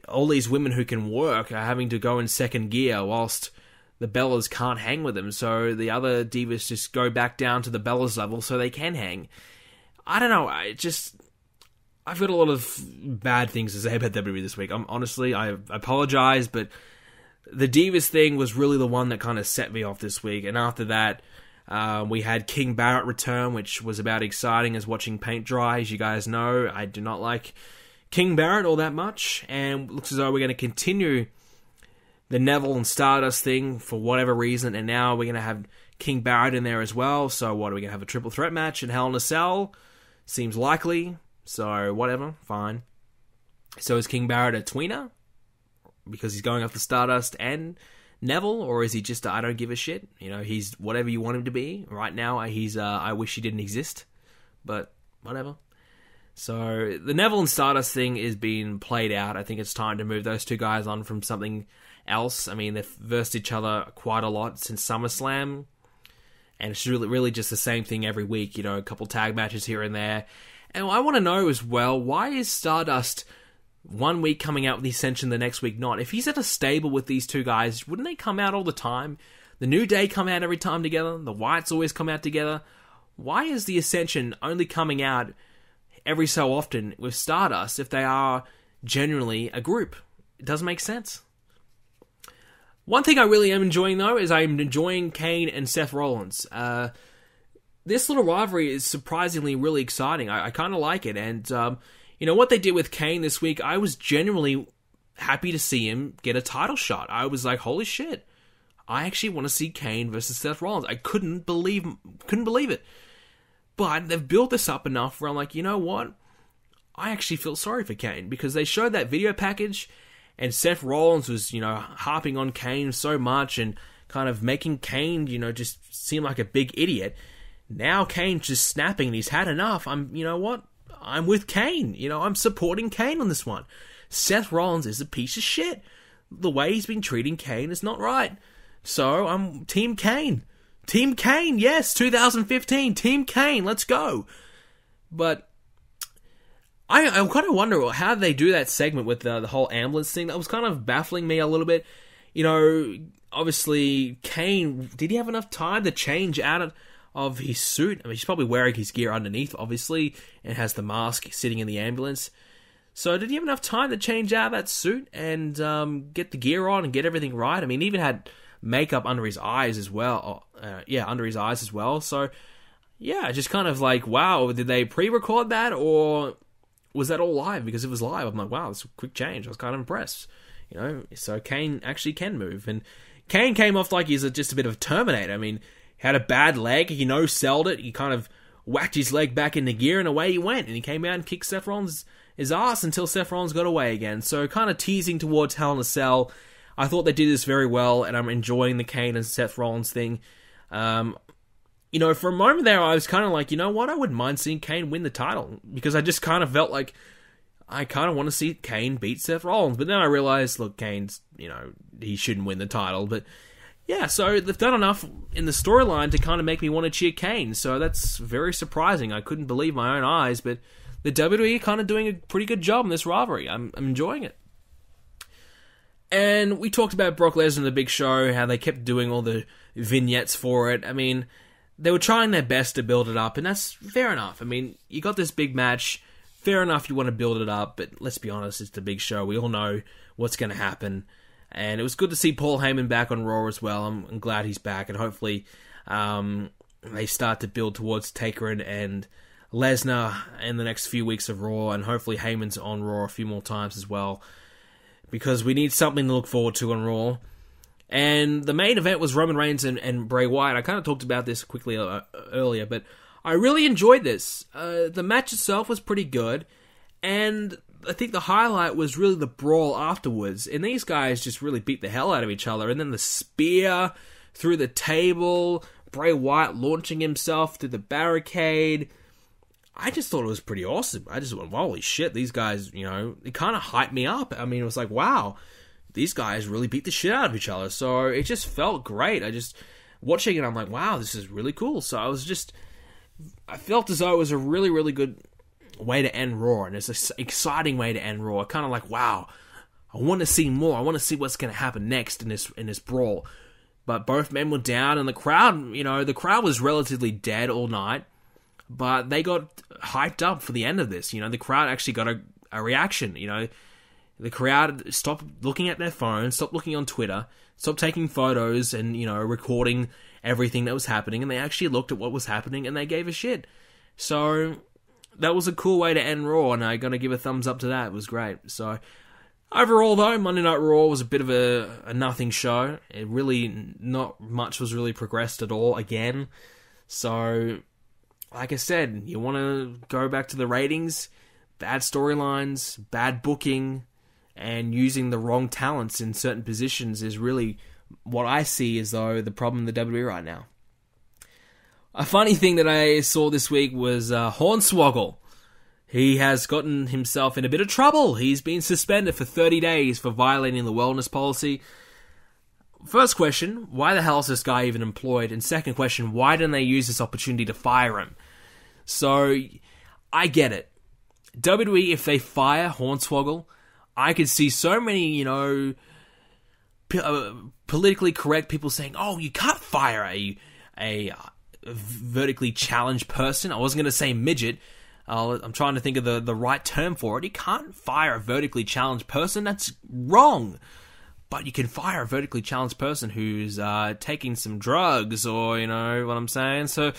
all these women who can work are having to go in second gear whilst the Bellas can't hang with them. So the other divas just go back down to the Bellas level so they can hang. I don't know. I've got a lot of bad things to say about WWE this week. I apologize, but the Divas thing was really the one that kind of set me off this week. And after that... we had King Barrett return, which was about exciting as watching paint dry. As you guys know, I do not like King Barrett all that much, and it looks as though we're going to continue the Neville and Stardust thing for whatever reason, and now we're going to have King Barrett in there as well. So what, are we going to have a triple threat match in Hell in a Cell? Seems likely, so whatever, fine. So is King Barrett a tweener? Because he's going after Stardust and Neville, or is he just I don't give a shit? He's whatever you want him to be. Right now, he's I wish he didn't exist, but whatever. So the Neville and Stardust thing is being played out. I think it's time to move those two guys on from something else. I mean, they've versed each other quite a lot since SummerSlam, and it's really just the same thing every week. A couple tag matches here and there. And I want to know as well, why is Stardust one week coming out with the Ascension, the next week not? If he's at a stable with these two guys, wouldn't they come out all the time? The New Day come out every time together. The Wyatts always come out together. Why is the Ascension only coming out every so often with Stardust if they are generally a group? It doesn't make sense. One thing I really am enjoying, though, is I'm enjoying Kane and Seth Rollins. This little rivalry is surprisingly really exciting. I kind of like it, and what they did with Kane this week, I was genuinely happy to see him get a title shot. I was like, holy shit, I actually want to see Kane versus Seth Rollins. I couldn't believe it. But they've built this up enough where I'm like, you know what? I actually feel sorry for Kane, because they showed that video package and Seth Rollins was, harping on Kane so much and kind of making Kane, just seem like a big idiot. Now Kane's just snapping and he's had enough. You know what? I'm with Kane. I'm supporting Kane on this one. Seth Rollins is a piece of shit. The way he's been treating Kane is not right. So I'm Team Kane. Team Kane, yes, 2015. Team Kane, let's go. But I kind of wonder how they do that segment with the whole ambulance thing. That was kind of baffling me a little bit. Obviously, Kane, did he have enough time to change out of his suit. I mean, he's probably wearing his gear underneath, obviously, and has the mask sitting in the ambulance. So did he have enough time to change out that suit and get the gear on and get everything right? I mean, he even had makeup under his eyes as well. Under his eyes as well. So, yeah, just kind of like, wow, did they pre-record that, or was that all live? Because it was live. I'm like, wow, it's a quick change. I was kind of impressed. You know, so Kane actually can move. And Kane came off like he's just a bit of a Terminator. I mean, he had a bad leg. He no-selled it. He kind of whacked his leg back into gear, and away he went. And he came out and kicked Seth Rollins' his ass until Seth Rollins got away again. So kind of teasing towards Hell in a Cell. I thought they did this very well, and I'm enjoying the Kane and Seth Rollins thing. You know, for a moment there, I was kind of like, you know what, I wouldn't mind seeing Kane win the title, because I just kind of felt like I kind of want to see Kane beat Seth Rollins. But then I realized, look, Kane's, you know, he shouldn't win the title. But yeah, so they've done enough in the storyline to kind of make me want to cheer Kane. So that's very surprising. I couldn't believe my own eyes, but the WWE are kind of doing a pretty good job in this rivalry. I'm enjoying it. And we talked about Brock Lesnar in the Big Show, how they kept doing all the vignettes for it. I mean, they were trying their best to build it up, and that's fair enough. I mean, you got this big match, fair enough you want to build it up, but let's be honest, it's the Big Show. We all know what's going to happen. And it was good to see Paul Heyman back on Raw as well. I'm glad he's back, and hopefully they start to build towards Taker and Lesnar in the next few weeks of Raw, and hopefully Heyman's on Raw a few more times as well, because we need something to look forward to on Raw. And the main event was Roman Reigns and Bray Wyatt. I kind of talked about this quickly earlier, but I really enjoyed this. The match itself was pretty good, and I think the highlight was really the brawl afterwards. And these guys just really beat the hell out of each other. And then the spear through the table, Bray Wyatt launching himself through the barricade. I just thought it was pretty awesome. I just went, holy shit, these guys, you know, it kind of hyped me up. I mean, it was like, wow, these guys really beat the shit out of each other. So it just felt great. I just, watching it, I'm like, wow, this is really cool. So I felt as though it was a really, really good way to end Raw. And it's an exciting way to end Raw. Kind of like, wow, I want to see more. I want to see what's going to happen next in this brawl. But both men were down, and the crowd, you know, the crowd was relatively dead all night. But they got hyped up for the end of this. You know, the crowd actually got a reaction. You know, the crowd stopped looking at their phones, stopped looking on Twitter, stopped taking photos and, you know, recording everything that was happening. And they actually looked at what was happening and they gave a shit. So that was a cool way to end Raw, and I got to give a thumbs up to that. It was great. So overall, though, Monday Night Raw was a bit of a nothing show. It really, not much was really progressed at all again. So, like I said, you want to go back to the ratings, bad storylines, bad booking, and using the wrong talents in certain positions is really what I see as though the problem in the WWE right now. A funny thing that I saw this week was Hornswoggle. He has gotten himself in a bit of trouble. He's been suspended for 30 days for violating the wellness policy. First question, why the hell is this guy even employed? And second question, why didn't they use this opportunity to fire him? So, I get it. WWE, if they fire Hornswoggle, I could see so many, you know, politically correct people saying, oh, you can't fire a vertically challenged person. I wasn't going to say midget. I'm trying to think of the right term for it. You can't fire a vertically challenged person. That's wrong. But you can fire a vertically challenged person who's taking some drugs, or, you know what I'm saying? So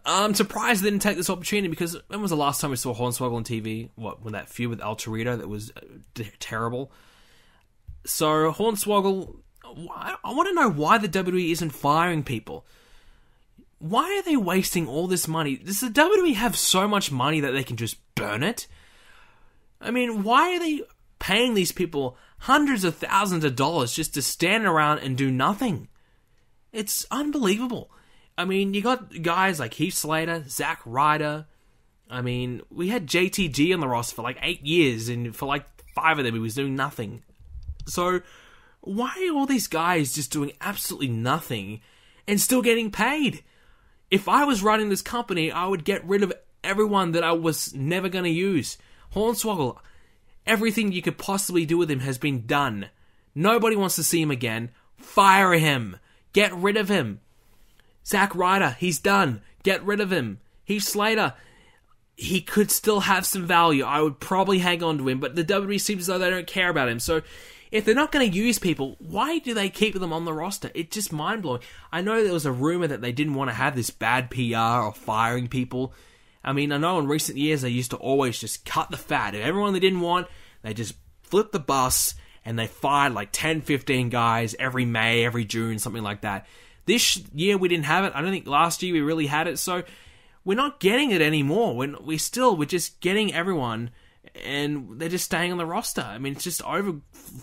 I'm surprised they didn't take this opportunity, because when was the last time we saw Hornswoggle on TV? When that feud with El Torito that was terrible? So Hornswoggle, I want to know why the WWE isn't firing people. Why are they wasting all this money? Does the WWE have so much money that they can just burn it? I mean, why are they paying these people hundreds of thousands of dollars just to stand around and do nothing? It's unbelievable. I mean, you got guys like Heath Slater, Zack Ryder. I mean, we had JTG on the roster for like 8 years, and for like 5 of them he was doing nothing. So, why are all these guys just doing absolutely nothing and still getting paid? If I was running this company, I would get rid of everyone that I was never going to use. Hornswoggle, everything you could possibly do with him has been done. Nobody wants to see him again. Fire him. Get rid of him. Zack Ryder, he's done. Get rid of him. Heath Slater, he could still have some value. I would probably hang on to him, but the WWE seems as though they don't care about him. So if they're not going to use people, why do they keep them on the roster? It's just mind-blowing. I know there was a rumor that they didn't want to have this bad PR or firing people. I mean, I know in recent years they used to always just cut the fat. If everyone they didn't want, they just flipped the bus and they fired like 10, 15 guys every May, every June, something like that. This year we didn't have it. I don't think last year we really had it. So we're not getting it anymore. We're just getting everyone, and they're just staying on the roster. I mean, it's just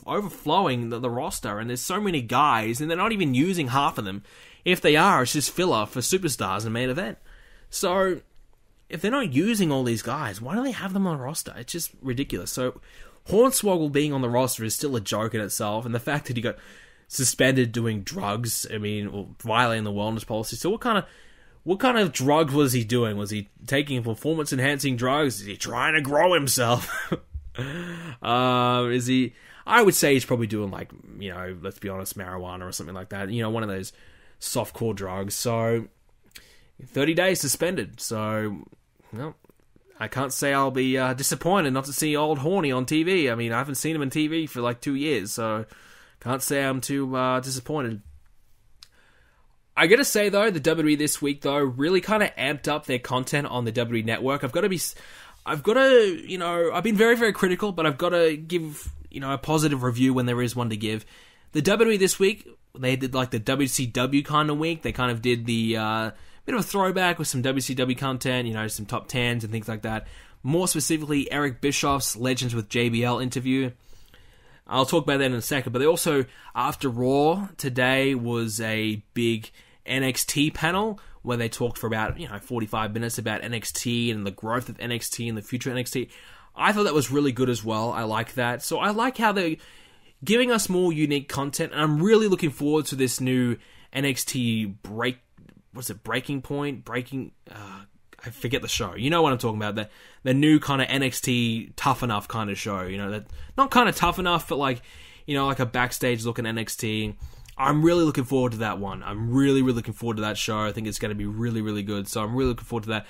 overflowing the roster, and there's so many guys, and they're not even using half of them. If they are, it's just filler for superstars and main event. So if they're not using all these guys, why do they have them on the roster? It's just ridiculous. So Hornswoggle being on the roster is still a joke in itself, and the fact that he got suspended doing drugs, or violating the wellness policy. So what kind of drugs was he doing? Was he taking performance-enhancing drugs? Is he trying to grow himself? Is he... I would say he's probably doing, let's be honest, marijuana or something like that. One of those soft-core drugs. So, 30 days suspended. So, I can't say I'll be disappointed not to see old Horny on TV. I mean, I haven't seen him on TV for 2 years, so can't say I'm too disappointed. I gotta say, though, the WWE this week, though, really kind of amped up their content on the WWE Network. I've been very, very critical, but I've got to give, a positive review when there is one to give. The WWE this week, they did the WCW kind of week. They kind of did the bit of a throwback with some WCW content, some top 10s and things like that. More specifically, Eric Bischoff's Legends with JBL interview. I'll talk about that in a second, but they also, after Raw today, was a big NXT panel where they talked for about 45 minutes about NXT and the growth of NXT and the future of NXT. I thought that was really good as well. I like that. So I like how they're giving us more unique content, and I'm really looking forward to this new NXT Breaking Point? I forget the show. You know what I'm talking about. The new kind of NXT Tough Enough kind of show. That not kind of tough enough, but like a backstage look at NXT. I'm really looking forward to that one. I'm really, really looking forward to that show. I think it's going to be really, really good. So I'm really looking forward to that.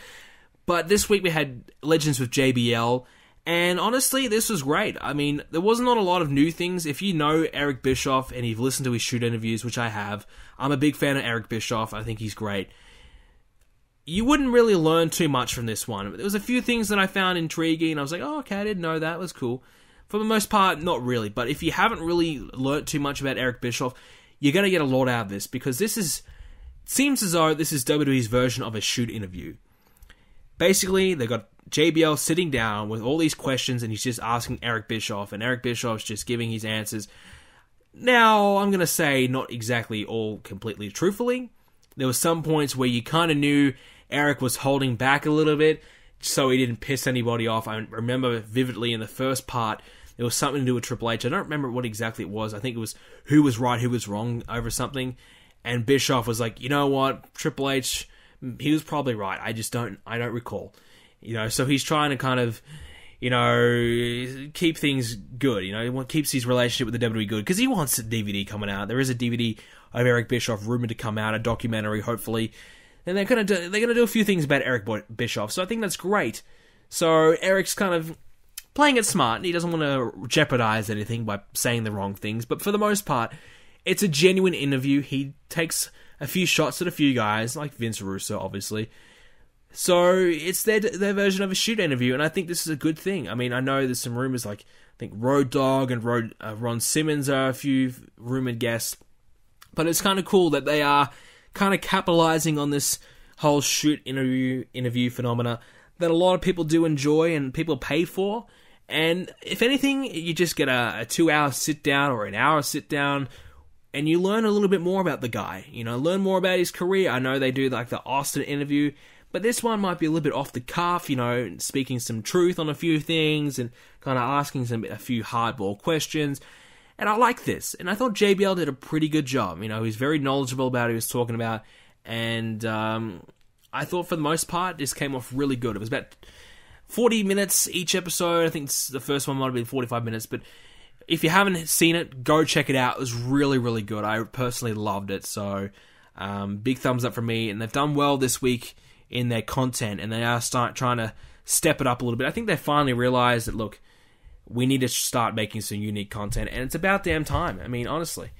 But this week we had Legends with JBL. And honestly, this was great. I mean, there wasn't a lot of new things. If you know Eric Bischoff and you've listened to his shoot interviews, which I have, I'm a big fan of Eric Bischoff. I think he's great. You wouldn't really learn too much from this one. There was a few things that I found intriguing. I was like, oh, okay, I didn't know that. It was cool. For the most part, not really. But if you haven't really learnt too much about Eric Bischoff, you're going to get a lot out of this, because it seems as though this is WWE's version of a shoot interview. Basically, they got JBL sitting down with all these questions, and he's just asking Eric Bischoff, and Eric Bischoff's just giving his answers. Now, I'm going to say not exactly all completely truthfully. There were some points where you kind of knew Eric was holding back a little bit, so he didn't piss anybody off. I remember vividly in the first part, there was something to do with Triple H. I don't remember what exactly it was. I think it was who was right, who was wrong over something. And Bischoff was like, you know what, Triple H, he was probably right. I don't recall. So he's trying to kind of, keep things good. He keeps his relationship with the WWE good, because he wants a DVD coming out. There is a DVD of Eric Bischoff rumored to come out, a documentary, hopefully. And they're gonna do a few things about Eric Bischoff. So I think that's great. So Eric's kind of playing it smart, and he doesn't want to jeopardize anything by saying the wrong things. But for the most part, it's a genuine interview. He takes a few shots at a few guys, like Vince Russo, obviously. So it's their version of a shoot interview, and I think this is a good thing. I mean, I know there's some rumors, like I think Road Dogg and Ron Simmons are a few rumored guests, but it's kind of cool that they are kind of capitalizing on this whole shoot interview phenomena that a lot of people do enjoy and people pay for. And if anything, you just get a 2-hour sit down or an hour sit down, and you learn a little bit more about the guy. Learn more about his career. I know they do like the Austin interview, but this one might be a little bit off the cuff, speaking some truth on a few things and kind of asking a few hardball questions. And I like this. And I thought JBL did a pretty good job. He's very knowledgeable about what he was talking about. And I thought for the most part, this came off really good. It was about 40 minutes each episode. I think the first one might have been 45 minutes. But if you haven't seen it, go check it out. It was really, really good. I personally loved it. So Big thumbs up from me, and they've done well this week in their content, and they are trying to step it up a little bit. I think they finally realized that, look, we need to start making some unique content, and it's about damn time. I mean, honestly.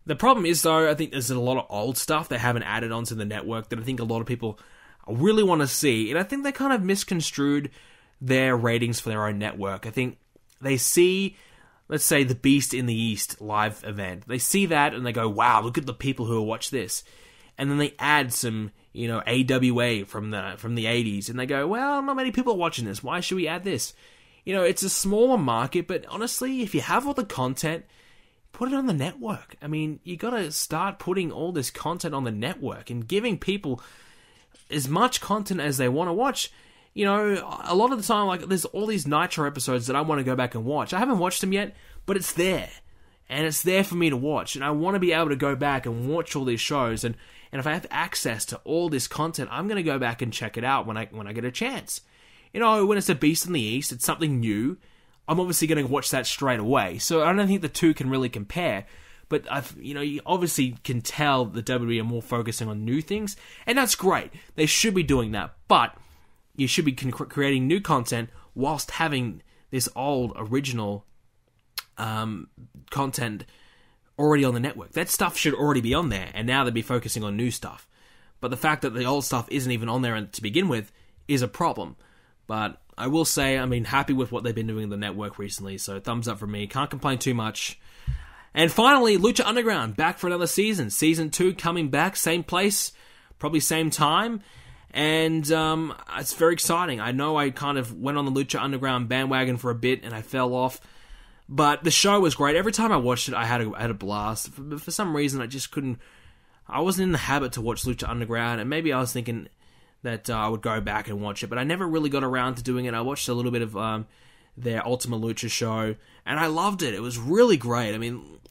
The problem is, though, I think there's a lot of old stuff they haven't added onto the network that I think a lot of people really want to see, and I think they kind of misconstrued their ratings for their own network. I think they see, let's say, the Beast in the East live event. They see that, and they go, wow, look at the people who watch this. And then they add some, AWA from the 80s, and they go, well, not many people are watching this. Why should we add this? It's a smaller market, but honestly, if you have all the content, put it on the network. I mean, you got to start putting all this content on the network and giving people as much content as they want to watch. A lot of the time, like, there's all these Nitro episodes that I want to go back and watch. I haven't watched them yet, but it's there. And it's there for me to watch. And I want to be able to go back and watch all these shows. And if I have access to all this content, I'm going to go back and check it out when I get a chance. When it's a Beast in the East, it's something new. I'm obviously going to watch that straight away. So I don't think the two can really compare. But you obviously can tell the WWE are more focusing on new things, and that's great. They should be doing that. But you should be creating new content whilst having this old original content already on the network. That stuff should already be on there, and now they'd be focusing on new stuff. But the fact that the old stuff isn't even on there to begin with is a problem. But I will say, happy with what they've been doing in the network recently, so thumbs up from me. Can't complain too much. And finally, Lucha Underground, back for another season. Season 2 coming back, same place, probably same time. And it's very exciting. I know I kind of went on the Lucha Underground bandwagon for a bit, and I fell off. But the show was great. Every time I watched it, I had a blast. For some reason, I just couldn't... I wasn't in the habit to watch Lucha Underground, and maybe I was thinking that I would go back and watch it, but I never really got around to doing it. I watched a little bit of their Ultima Lucha show, and I loved it. It was really great.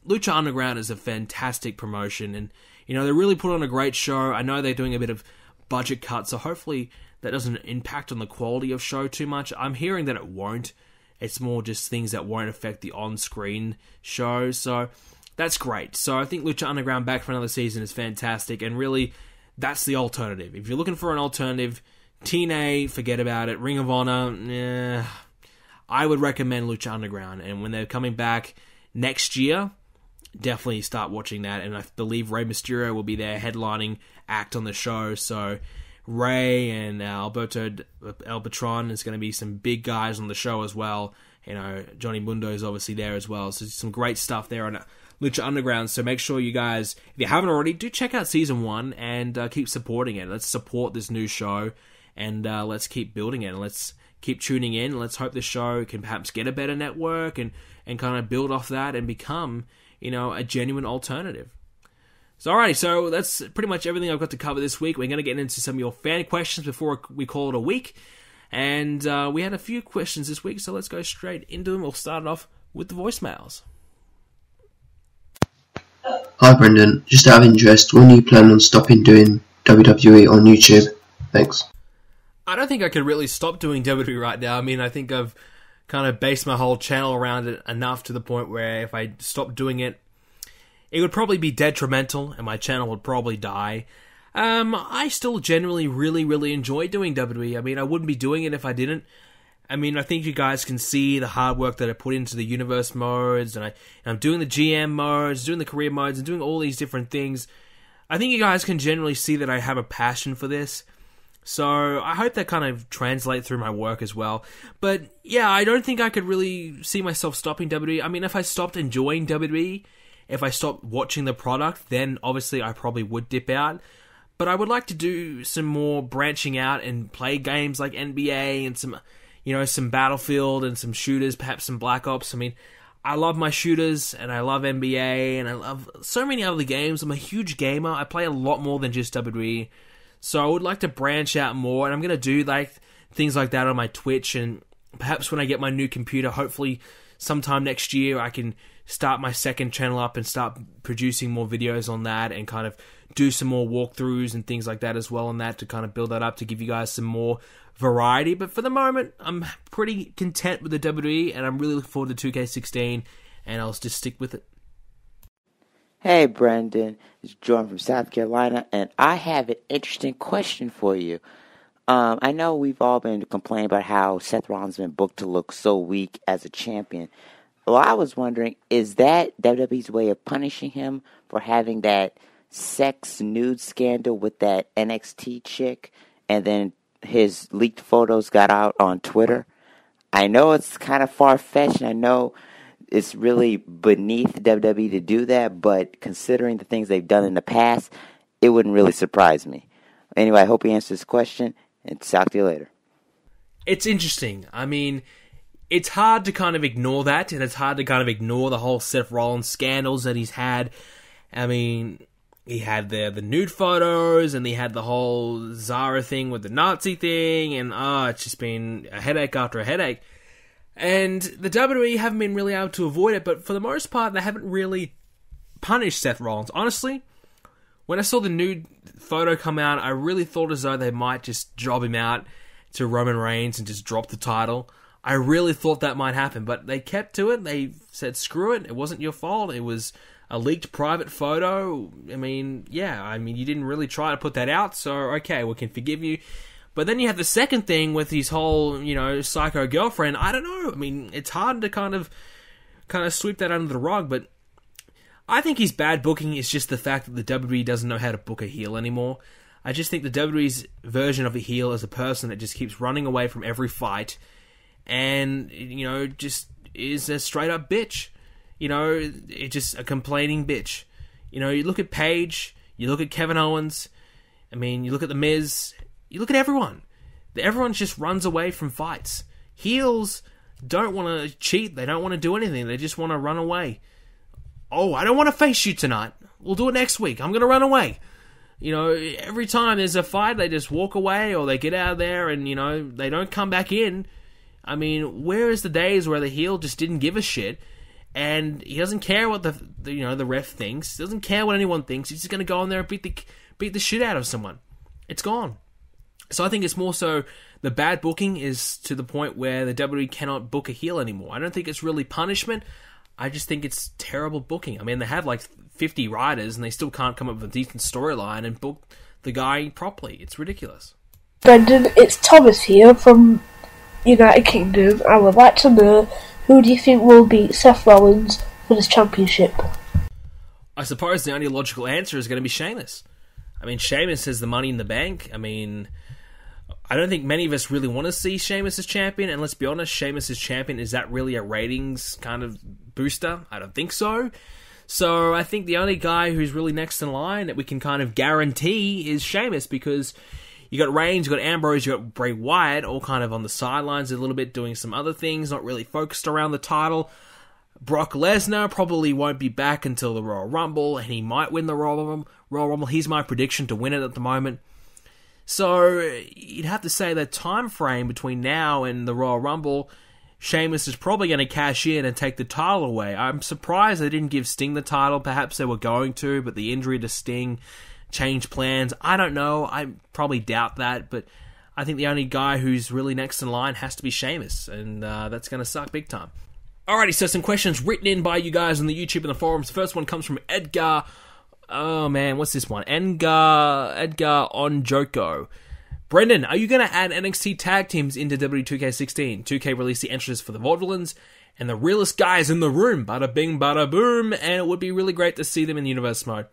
Lucha Underground is a fantastic promotion, and they really put on a great show. I know they're doing a bit of budget cut, so hopefully that doesn't impact on the quality of show too much. I'm hearing that it won't. It's more just things that won't affect the on-screen show, so that's great. So I think Lucha Underground back for another season is fantastic, and really, that's the alternative. If you're looking for an alternative, TNA, forget about it. Ring of Honor, I would recommend Lucha Underground. And when they're coming back next year, definitely start watching that. And I believe Rey Mysterio will be their headlining act on the show. So Rey and Alberto El Patron is going to be some big guys on the show as well. Johnny Mundo is obviously there as well. So some great stuff there on Lucha Underground, so make sure you guys, if you haven't already, do check out Season 1 and keep supporting it. Let's support this new show, and let's keep building it, and let's keep tuning in, and let's hope the show can perhaps get a better network and kind of build off that and become, a genuine alternative. So, alrighty, so that's pretty much everything I've got to cover this week. We're going to get into some of your fan questions before we call it a week, and we had a few questions this week, so let's go straight into them. We'll start it off with the voicemails. Hi Brendan, just out of interest, when do you plan on stopping doing WWE on YouTube? Thanks. I don't think I could really stop doing WWE right now. I think I've kind of based my whole channel around it enough to the point where if I stopped doing it, it would probably be detrimental and my channel would probably die. I still generally really, really enjoy doing WWE. I wouldn't be doing it if I didn't. I think you guys can see the hard work that I put into the universe modes, and I'm doing the GM modes, doing the career modes, and doing all these different things. I think you guys can generally see that I have a passion for this. So I hope that kind of translates through my work as well. But yeah, I don't think I could really see myself stopping WWE. If I stopped enjoying WWE, if I stopped watching the product, then obviously I probably would dip out. But I would like to do some more branching out and play games like NBA and some Battlefield and some shooters, perhaps some Black Ops. I love my shooters, and I love NBA, and I love so many other games. I'm a huge gamer. I play a lot more than just WWE. So I would like to branch out more, and I'm going to do things like that on my Twitch, and perhaps when I get my new computer, hopefully sometime next year, I can start my second channel up and start producing more videos on that and kind of do some more walkthroughs and things like that as well on that to kind of build that up to give you guys some more variety. But for the moment, I'm pretty content with the WWE, and I'm really looking forward to 2K16, and I'll just stick with it. Hey, Brendan. It's Jordan from South Carolina, and I have an interesting question for you. I know we've all been complaining about how Seth Rollins has been booked to look so weak as a champion. Well, I was wondering, is that WWE's way of punishing him for having that sex nude scandal with that NXT chick, and then his leaked photos got out on Twitter? I know it's kind of far-fetched, and I know it's really beneath WWE to do that, but considering the things they've done in the past, it wouldn't really surprise me. Anyway, I hope you answered this question, and talk to you later. It's interesting. I mean, it's hard to kind of ignore that, and it's hard to kind of ignore the whole Seth Rollins scandals that he's had. I mean, he had the nude photos, and he had the whole Zara thing with the Nazi thing, and it's just been a headache after a headache. And the WWE haven't been really able to avoid it, but for the most part, they haven't really punished Seth Rollins. Honestly, when I saw the nude photo come out, I really thought as though they might just job him out to Roman Reigns and just drop the title. I really thought that might happen, but they kept to it. They said, screw it, it wasn't your fault. It was a leaked private photo. I mean, you didn't really try to put that out, so okay, we can forgive you. But then you have the second thing with his whole, psycho girlfriend. I don't know. I mean, it's hard to kind of sweep that under the rug, but I think his bad booking is just the fact that the WWE doesn't know how to book a heel anymore. I just think the WWE's version of a heel is a person that just keeps running away from every fight and, just is a straight-up bitch. It's just a complaining bitch. You look at Paige, you look at Kevin Owens, you look at The Miz, you look at everyone. Everyone just runs away from fights. Heels don't want to cheat. They don't want to do anything. They just want to run away. Oh, I don't want to face you tonight. We'll do it next week. I'm going to run away. Every time there's a fight, they just walk away or they get out of there and, they don't come back in. Where is the days where the heel just didn't give a shit and he doesn't care what the ref thinks, doesn't care what anyone thinks. He's just going to go in there and beat the shit out of someone. It's gone. So I think it's more so the bad booking is to the point where the WWE cannot book a heel anymore. I don't think it's really punishment. I just think it's terrible booking. They have like 50 writers and they still can't come up with a decent storyline and book the guy properly. It's ridiculous. Brendan, it's Thomas here from United Kingdom. I would like to know, who do you think will beat Seth Rollins for this championship? I suppose the only logical answer is going to be Sheamus. Sheamus has the money in the bank. I don't think many of us really want to see Sheamus as champion, and let's be honest, Sheamus as champion, is that really a ratings kind of booster? I don't think so. So I think the only guy who's really next in line that we can kind of guarantee is Sheamus, because you got Reigns, you got Ambrose, you got Bray Wyatt, all kind of on the sidelines a little bit, doing some other things, not really focused around the title. Brock Lesnar probably won't be back until the Royal Rumble, and he might win the Royal Rumble. He's my prediction to win it at the moment. So you'd have to say that time frame between now and the Royal Rumble, Sheamus is probably going to cash in and take the title away. I'm surprised they didn't give Sting the title. Perhaps they were going to, but the injury to Sting changed plans. I don't know. I probably doubt that, but I think the only guy who's really next in line has to be Sheamus, and that's going to suck big time. Alrighty, so some questions written in by you guys on the YouTube and the forums. The first one comes from Edgar. Oh man, what's this one? Edgar Onjoko. Brendan, are you going to add NXT tag teams into W2K16? 2K released the entrances for the Vaudevillains and the realest guys in the room. Bada bing, bada boom. And it would be really great to see them in the Universe mode.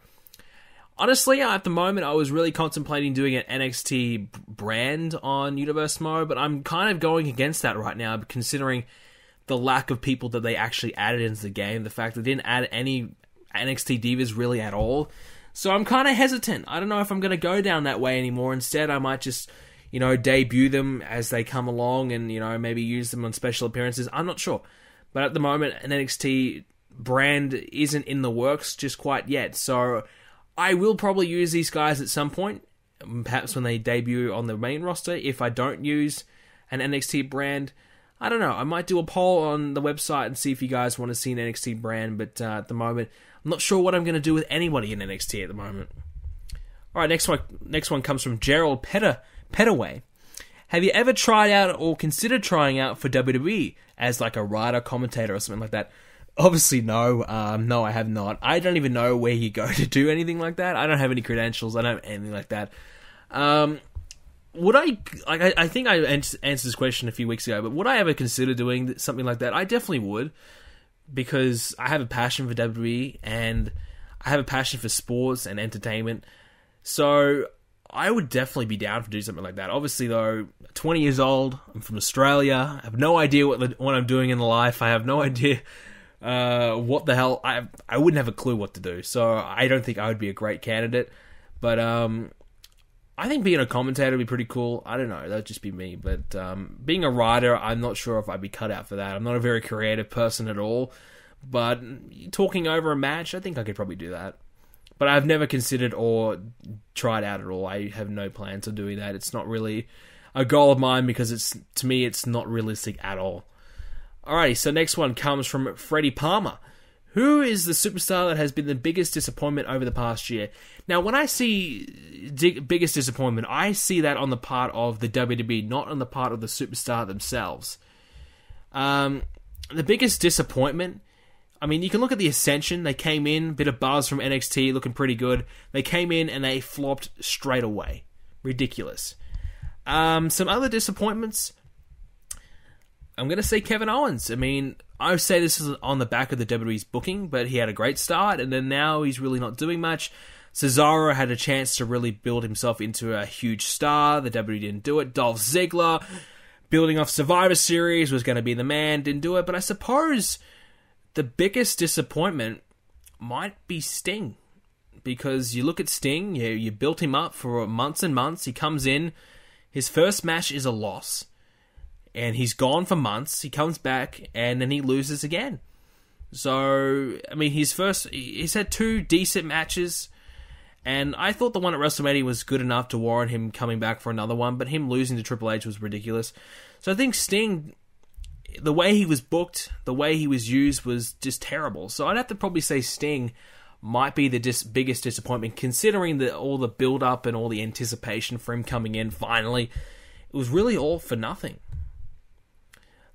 Honestly, at the moment, I was really contemplating doing an NXT brand on Universe mode, but I'm kind of going against that right now, considering the lack of people that they actually added into the game. The fact that they didn't add any NXT Divas really at all. So I'm kind of hesitant. I don't know if I'm going to go down that way anymore. Instead, I might just, debut them as they come along and, maybe use them on special appearances. I'm not sure. But at the moment, an NXT brand isn't in the works just quite yet. So I will probably use these guys at some point, perhaps when they debut on the main roster. If I don't use an NXT brand, I don't know. I might do a poll on the website and see if you guys want to see an NXT brand. But at the moment, I'm not sure what I'm going to do with anybody in NXT at the moment. All right, next one comes from Gerald Petaway. Have you ever tried out or considered trying out for WWE as like a writer, commentator, or something like that? Obviously, no. No, I have not. I don't even know where you go to do anything like that. I don't have any credentials. I don't have anything like that. Would I think I answered this question a few weeks ago, but would I ever consider doing something like that? I definitely would, because I have a passion for WWE, and I have a passion for sports and entertainment. So I would definitely be down to do something like that. Obviously, though, 20 years old, I'm from Australia, I have no idea what I'm doing in life. I have no idea what the hell. I wouldn't have a clue what to do. So I don't think I would be a great candidate. But I think being a commentator would be pretty cool. I don't know, that'd just be me. But being a writer, I'm not sure if I'd be cut out for that. I'm not a very creative person at all. But talking over a match, I think I could probably do that. But I've never considered or tried out at all. I have no plans of doing that. It's not really a goal of mine, because to me it's not realistic at all. Alrighty, so next one comes from Freddie Palmer. Who is the superstar that has been the biggest disappointment over the past year? Now, when I see biggest disappointment, I see that on the part of the WWE, not on the part of the superstar themselves. The biggest disappointment, I mean, you can look at the Ascension. They came in, bit of buzz from NXT, looking pretty good. They came in and they flopped straight away. Ridiculous. Some other disappointments, I'm going to say Kevin Owens. I mean, I would say this is on the back of the WWE's booking, but he had a great start, and then now he's really not doing much. Cesaro had a chance to really build himself into a huge star. The WWE didn't do it. Dolph Ziggler, building off Survivor Series, was going to be the man, didn't do it. But I suppose the biggest disappointment might be Sting, because you look at Sting, you built him up for months and months. He comes in, his first match is a loss, and he's gone for months. He comes back, and then he loses again. So, I mean, he's had 2 decent matches, and I thought the one at WrestleMania was good enough to warrant him coming back for another one, but him losing to Triple H was ridiculous. So I think Sting, the way he was booked, the way he was used was just terrible. So I'd have to probably say Sting might be the biggest disappointment, considering all the build-up and all the anticipation for him coming in finally. It was really all for nothing.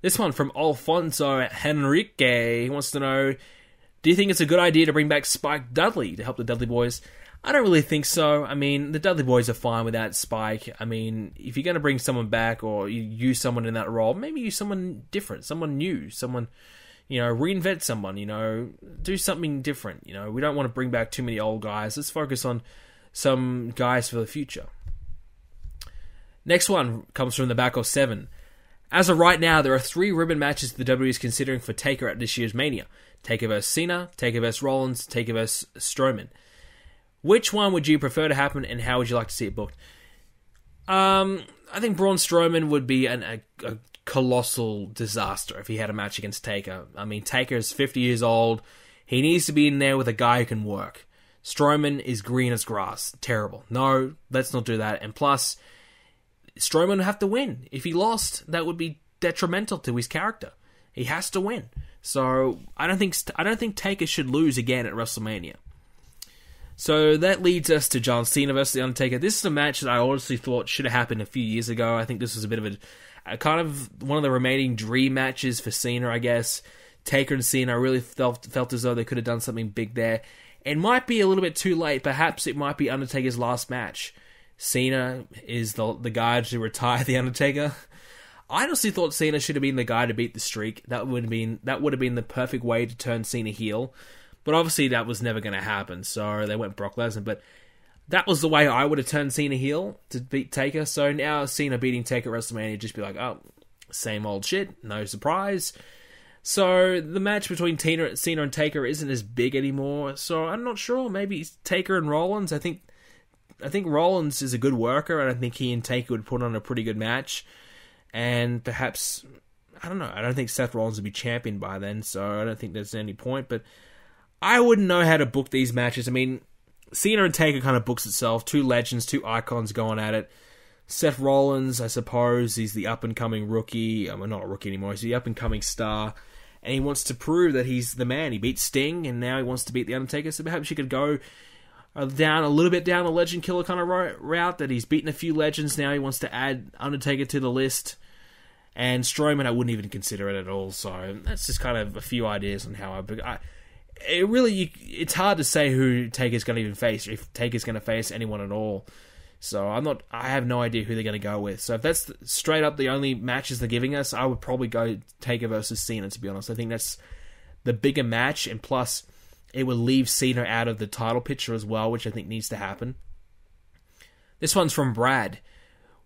This one from Alfonso Henrique. He wants to know, do you think it's a good idea to bring back Spike Dudley to help the Dudley Boys? I don't really think so. I mean, the Dudley Boys are fine without Spike. I mean, if you're going to bring someone back or you use someone in that role, maybe use someone different, someone new, someone, reinvent someone, do something different. We don't want to bring back too many old guys. Let's focus on some guys for the future. Next one comes from the back of 7. As of right now, there are 3 ribbon matches the WWE is considering for Taker at this year's Mania. Taker vs. Cena, Taker vs. Rollins, Taker vs. Strowman. Which one would you prefer to happen, and how would you like to see it booked? I think Braun Strowman would be a colossal disaster if he had a match against Taker. I mean, Taker is 50 years old. He needs to be in there with a guy who can work. Strowman is green as grass. Terrible. No, let's not do that. And plus, Strowman would have to win. If he lost, that would be detrimental to his character. He has to win. So I don't think Taker should lose again at WrestleMania. So that leads us to John Cena versus The Undertaker. This is a match that I honestly thought should have happened a few years ago. I think this was a bit of a kind of one of the remaining dream matches for Cena, I guess. Taker and Cena, I really felt as though they could have done something big there. It might be a little bit too late. Perhaps it might be Undertaker's last match. Cena is the guy to retire The Undertaker. I honestly thought Cena should have been the guy to beat the streak. That would have been the perfect way to turn Cena heel. But obviously that was never going to happen, so they went Brock Lesnar. But that was the way I would have turned Cena heel, to beat Taker. So now Cena beating Taker at WrestleMania, just be like, oh, same old shit, no surprise. So the match between Cena and Taker isn't as big anymore. So I'm not sure. Maybe Taker and Rollins. I think Rollins is a good worker, and I think he and Taker would put on a pretty good match. And perhaps, I don't know, I don't think Seth Rollins would be champion by then, so I don't think there's any point. But I wouldn't know how to book these matches. I mean, Cena and Taker kind of books itself. 2 legends, 2 icons going at it. Seth Rollins, I suppose, he's the up-and-coming rookie. Well, not a rookie anymore. He's the up-and-coming star. And he wants to prove that he's the man. He beat Sting, and now he wants to beat The Undertaker. So perhaps you could go down a little bit down the Legend Killer kind of route, that he's beaten a few legends. Now he wants to add Undertaker to the list. And Strowman, I wouldn't even consider it at all. So that's just kind of a few ideas on how it's hard to say who Taker's going to even face, if Taker's going to face anyone at all. So I have no idea who they're going to go with. So if that's straight up the only matches they're giving us, I would probably go Taker versus Cena, to be honest. I think that's the bigger match, and plus it would leave Cena out of the title picture as well, which I think needs to happen. This one's from Brad.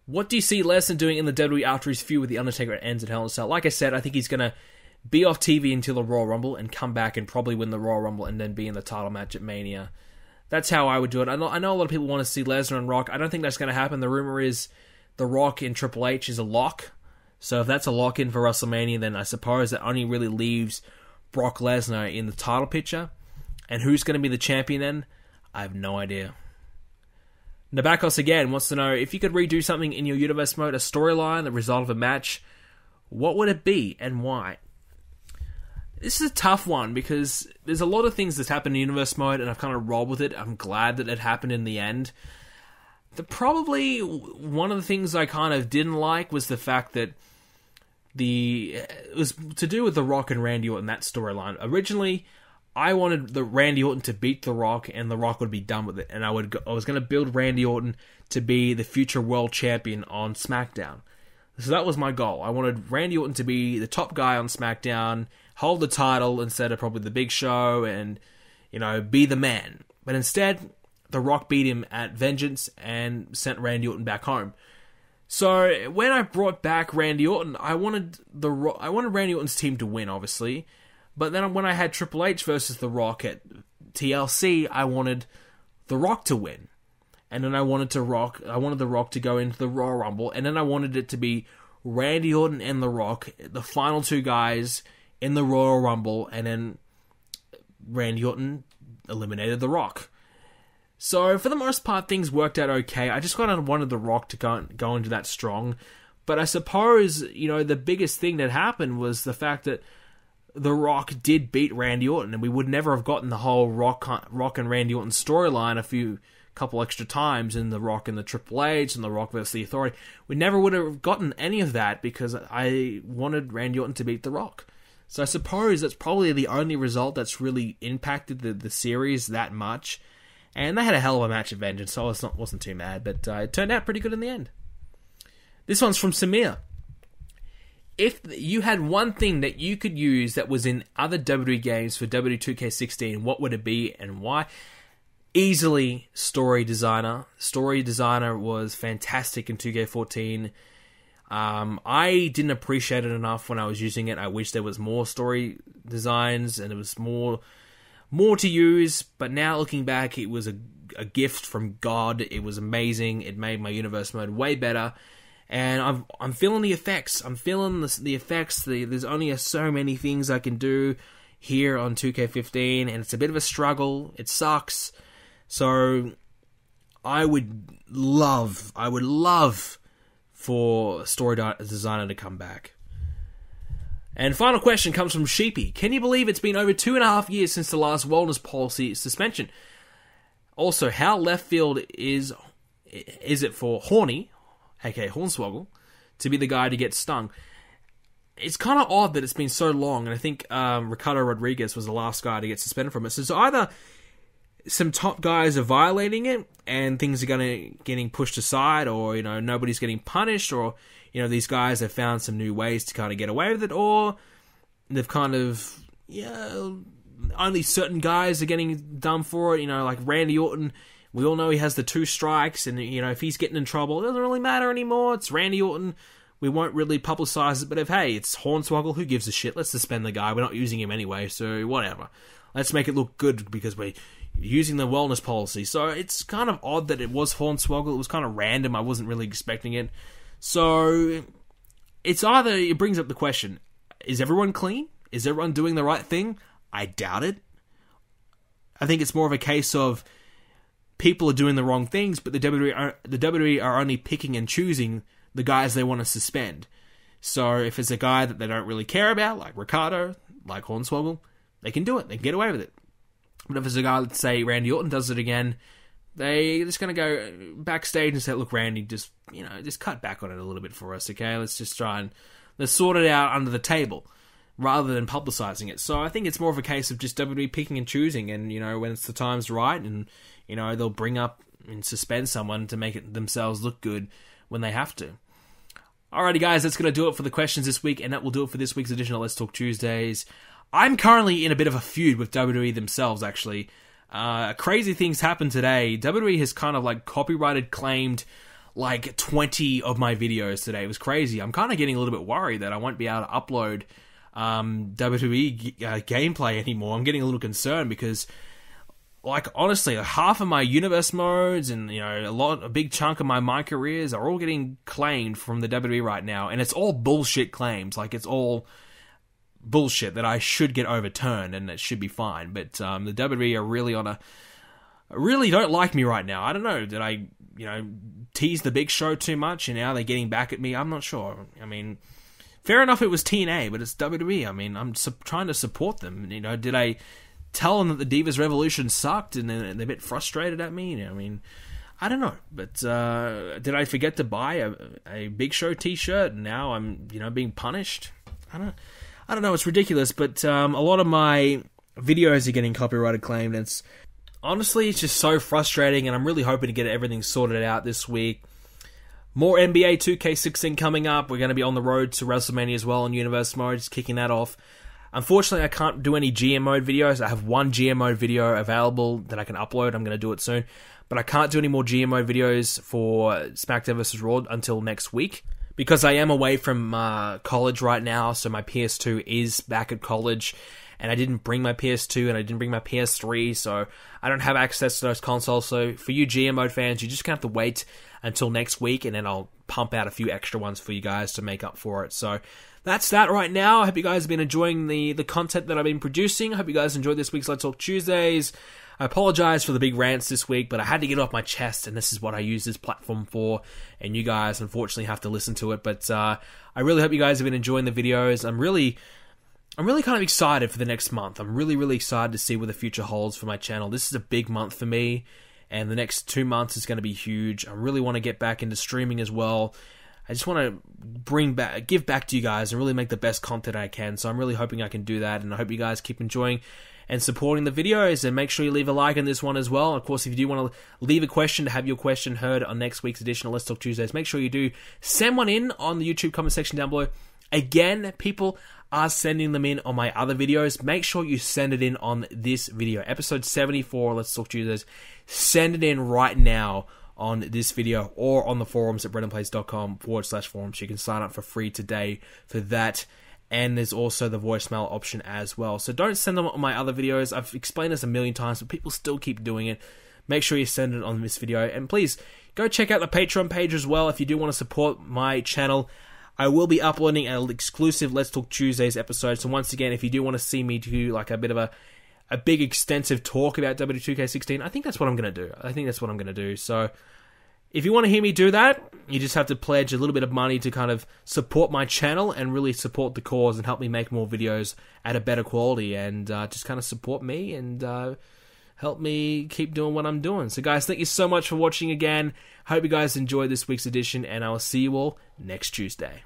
What do you see Lesnar doing in the WWE after his feud with The Undertaker ends at Hell in a Cell? Like I said, I think he's going to be off TV until the Royal Rumble and come back and probably win the Royal Rumble and then be in the title match at Mania. That's how I would do it. I know a lot of people want to see Lesnar and Rock. I don't think that's going to happen. The rumor is The Rock and Triple H is a lock. So if that's a lock-in for WrestleMania, then I suppose that only really leaves Brock Lesnar in the title picture. And who's going to be the champion then? I have no idea. Nabakos again wants to know, if you could redo something in your universe mode, a storyline, the result of a match, what would it be and why? This is a tough one because there's a lot of things that happen in universe mode and I've kind of rolled with it. I'm glad that it happened in the end. Probably one of the things I kind of didn't like was the fact that it was to do with The Rock and Randy Orton, that storyline. Originally, I wanted the Randy Orton to beat The Rock and The Rock would be done with it. And I was going to build Randy Orton to be the future world champion on SmackDown. So that was my goal. I wanted Randy Orton to be the top guy on SmackDown, hold the title instead of probably the Big Show, and, be the man. But instead, The Rock beat him at Vengeance and sent Randy Orton back home. So when I brought back Randy Orton, I wanted Randy Orton's team to win, obviously. But then when I had Triple H versus The Rock at TLC, I wanted The Rock to win. And then I wanted The Rock to go into the Royal Rumble, and then I wanted it to be Randy Orton and The Rock, the final two guys in the Royal Rumble, and then Randy Orton eliminated The Rock. So for the most part, things worked out okay. I just kind of wanted The Rock to go into that strong. But I suppose, the biggest thing that happened was the fact that The Rock did beat Randy Orton, and we would never have gotten the whole Rock and Randy Orton storyline couple extra times in The Rock and the Triple H and The Rock versus the Authority. We never would have gotten any of that because I wanted Randy Orton to beat The Rock. So I suppose that's probably the only result that's really impacted the series that much. And they had a hell of a match at Vengeance, so I wasn't too mad, but it turned out pretty good in the end. This one's from Samir. If you had one thing that you could use that was in other WWE games for WWE 2K16, what would it be and why? Easily Story Designer. Story Designer was fantastic in 2K14. I didn't appreciate it enough when I was using it. I wish there was more story designs and it was more to use. But now looking back, it was a gift from God. It was amazing. It made my universe mode way better. And I'm feeling the effects. I'm feeling the effects. There's only so many things I can do here on 2K15, and it's a bit of a struggle. It sucks. So I would love for Story Designer to come back. And final question comes from Sheepy. Can you believe it's been over 2.5 years since the last wellness policy suspension? Also, how left field is it for Horny, aka Hornswoggle, to be the guy to get stung? It's kind of odd that it's been so long, and I think Ricardo Rodriguez was the last guy to get suspended from it. So either some top guys are violating it, and things are getting pushed aside, or nobody's getting punished, or these guys have found some new ways to kind of get away with it, or they've kind of only certain guys are getting done for it. Like Randy Orton, we all know he has the 2 strikes, and if he's getting in trouble, it doesn't really matter anymore. It's Randy Orton. We won't really publicize it, but if it's Hornswoggle, who gives a shit? Let's suspend the guy. We're not using him anyway, so whatever. Let's make it look good because we're using the wellness policy. So it's kind of odd that it was Hornswoggle. It was kind of random. I wasn't really expecting it. So it brings up the question, is everyone clean? Is everyone doing the right thing? I doubt it. I think it's more of a case of people are doing the wrong things, but the WWE are only picking and choosing the guys they want to suspend. So if it's a guy that they don't really care about, like Ricardo, like Hornswoggle, they can do it. They can get away with it. But if it's a guy, let's say Randy Orton does it again, they're just going to go backstage and say, look, Randy, just cut back on it a little bit for us, okay? Let's just try and Let's sort it out under the table, rather than publicizing it. So I think it's more of a case of just WWE picking and choosing, and, you know, when it's the time's right, and, you know, they'll bring up and suspend someone to make it themselves look good when they have to. Alrighty, guys, that's going to do it for the questions this week, and that will do it for this week's edition of Let's Talk Tuesdays. I'm currently in a bit of a feud with WWE themselves, actually. Crazy things happened today. WWE has kind of, like, copyrighted claimed, like, 20 of my videos today. It was crazy. I'm kind of getting a little bit worried that I won't be able to upload WWE gameplay anymore. I'm getting a little concerned because, like, honestly, half of my universe modes and, you know, a big chunk of my MyCareers are all getting claimed from the WWE right now, and it's all bullshit claims. Like, it's all bullshit that I should get overturned and it should be fine. But the WWE are really really don't like me right now. I don't know. Did I, you know, tease the Big Show too much and now they're getting back at me? I'm not sure. I mean, fair enough, it was TNA, but it's WWE. I mean, I'm trying to support them. You know, did I tell them that the Divas Revolution sucked and they're a bit frustrated at me? You know, I mean, I don't know. But did I forget to buy a Big Show t-shirt and now I'm, you know, being punished? I don't know. It's ridiculous, but a lot of my videos are getting copyrighted claimed, and honestly, it's just so frustrating, and I'm really hoping to get everything sorted out this week. More NBA 2K16 coming up. We're going to be on the road to Wrestlemania as well in Universe Mode, just kicking that off. Unfortunately, I can't do any GM mode videos. I have one GM mode video available that I can upload. I'm going to do it soon. But I can't do any more GM mode videos for SmackDown vs. Raw until next week, because I am away from college right now, so my PS2 is back at college, and I didn't bring my PS2, and I didn't bring my PS3, so I don't have access to those consoles. So for you GM mode fans, you're just going to have to wait until next week, and then I'll pump out a few extra ones for you guys to make up for it. So that's that right now. I hope you guys have been enjoying the content that I've been producing. I hope you guys enjoyed this week's Let's Talk Tuesdays. I apologize for the big rants this week, but I had to get it off my chest, and this is what I use this platform for, and you guys unfortunately have to listen to it. But I really hope you guys have been enjoying the videos. I'm really kind of excited for the next month. I'm really excited to see what the future holds for my channel. This is a big month for me, and the next 2 months is going to be huge. I really want to get back into streaming as well. I just want to give back to you guys and really make the best content I can. So I'm really hoping I can do that, and I hope you guys keep enjoying and supporting the videos, and make sure you leave a like on this one as well. Of course, if you do want to leave a question to have your question heard on next week's edition of Let's Talk Tuesdays, make sure you do send one in on the YouTube comment section down below. Again, people are sending them in on my other videos. Make sure you send it in on this video. Episode 74, Let's Talk Tuesdays. Send it in right now on this video or on the forums at brendanplace.com/forums. You can sign up for free today for that. And there's also the voicemail option as well. So don't send them on my other videos. I've explained this a million times, but people still keep doing it. Make sure you send it on this video. And please, go check out the Patreon page as well if you do want to support my channel. I will be uploading an exclusive Let's Talk Tuesdays episode. So once again, if you do want to see me do like a bit of a big extensive talk about W2K16, I think that's what I'm going to do. So if you want to hear me do that, you just have to pledge a little bit of money to kind of support my channel and really support the cause and help me make more videos at a better quality, and just kind of support me and help me keep doing what I'm doing. So guys, thank you so much for watching again. Hope you guys enjoyed this week's edition, and I will see you all next Tuesday.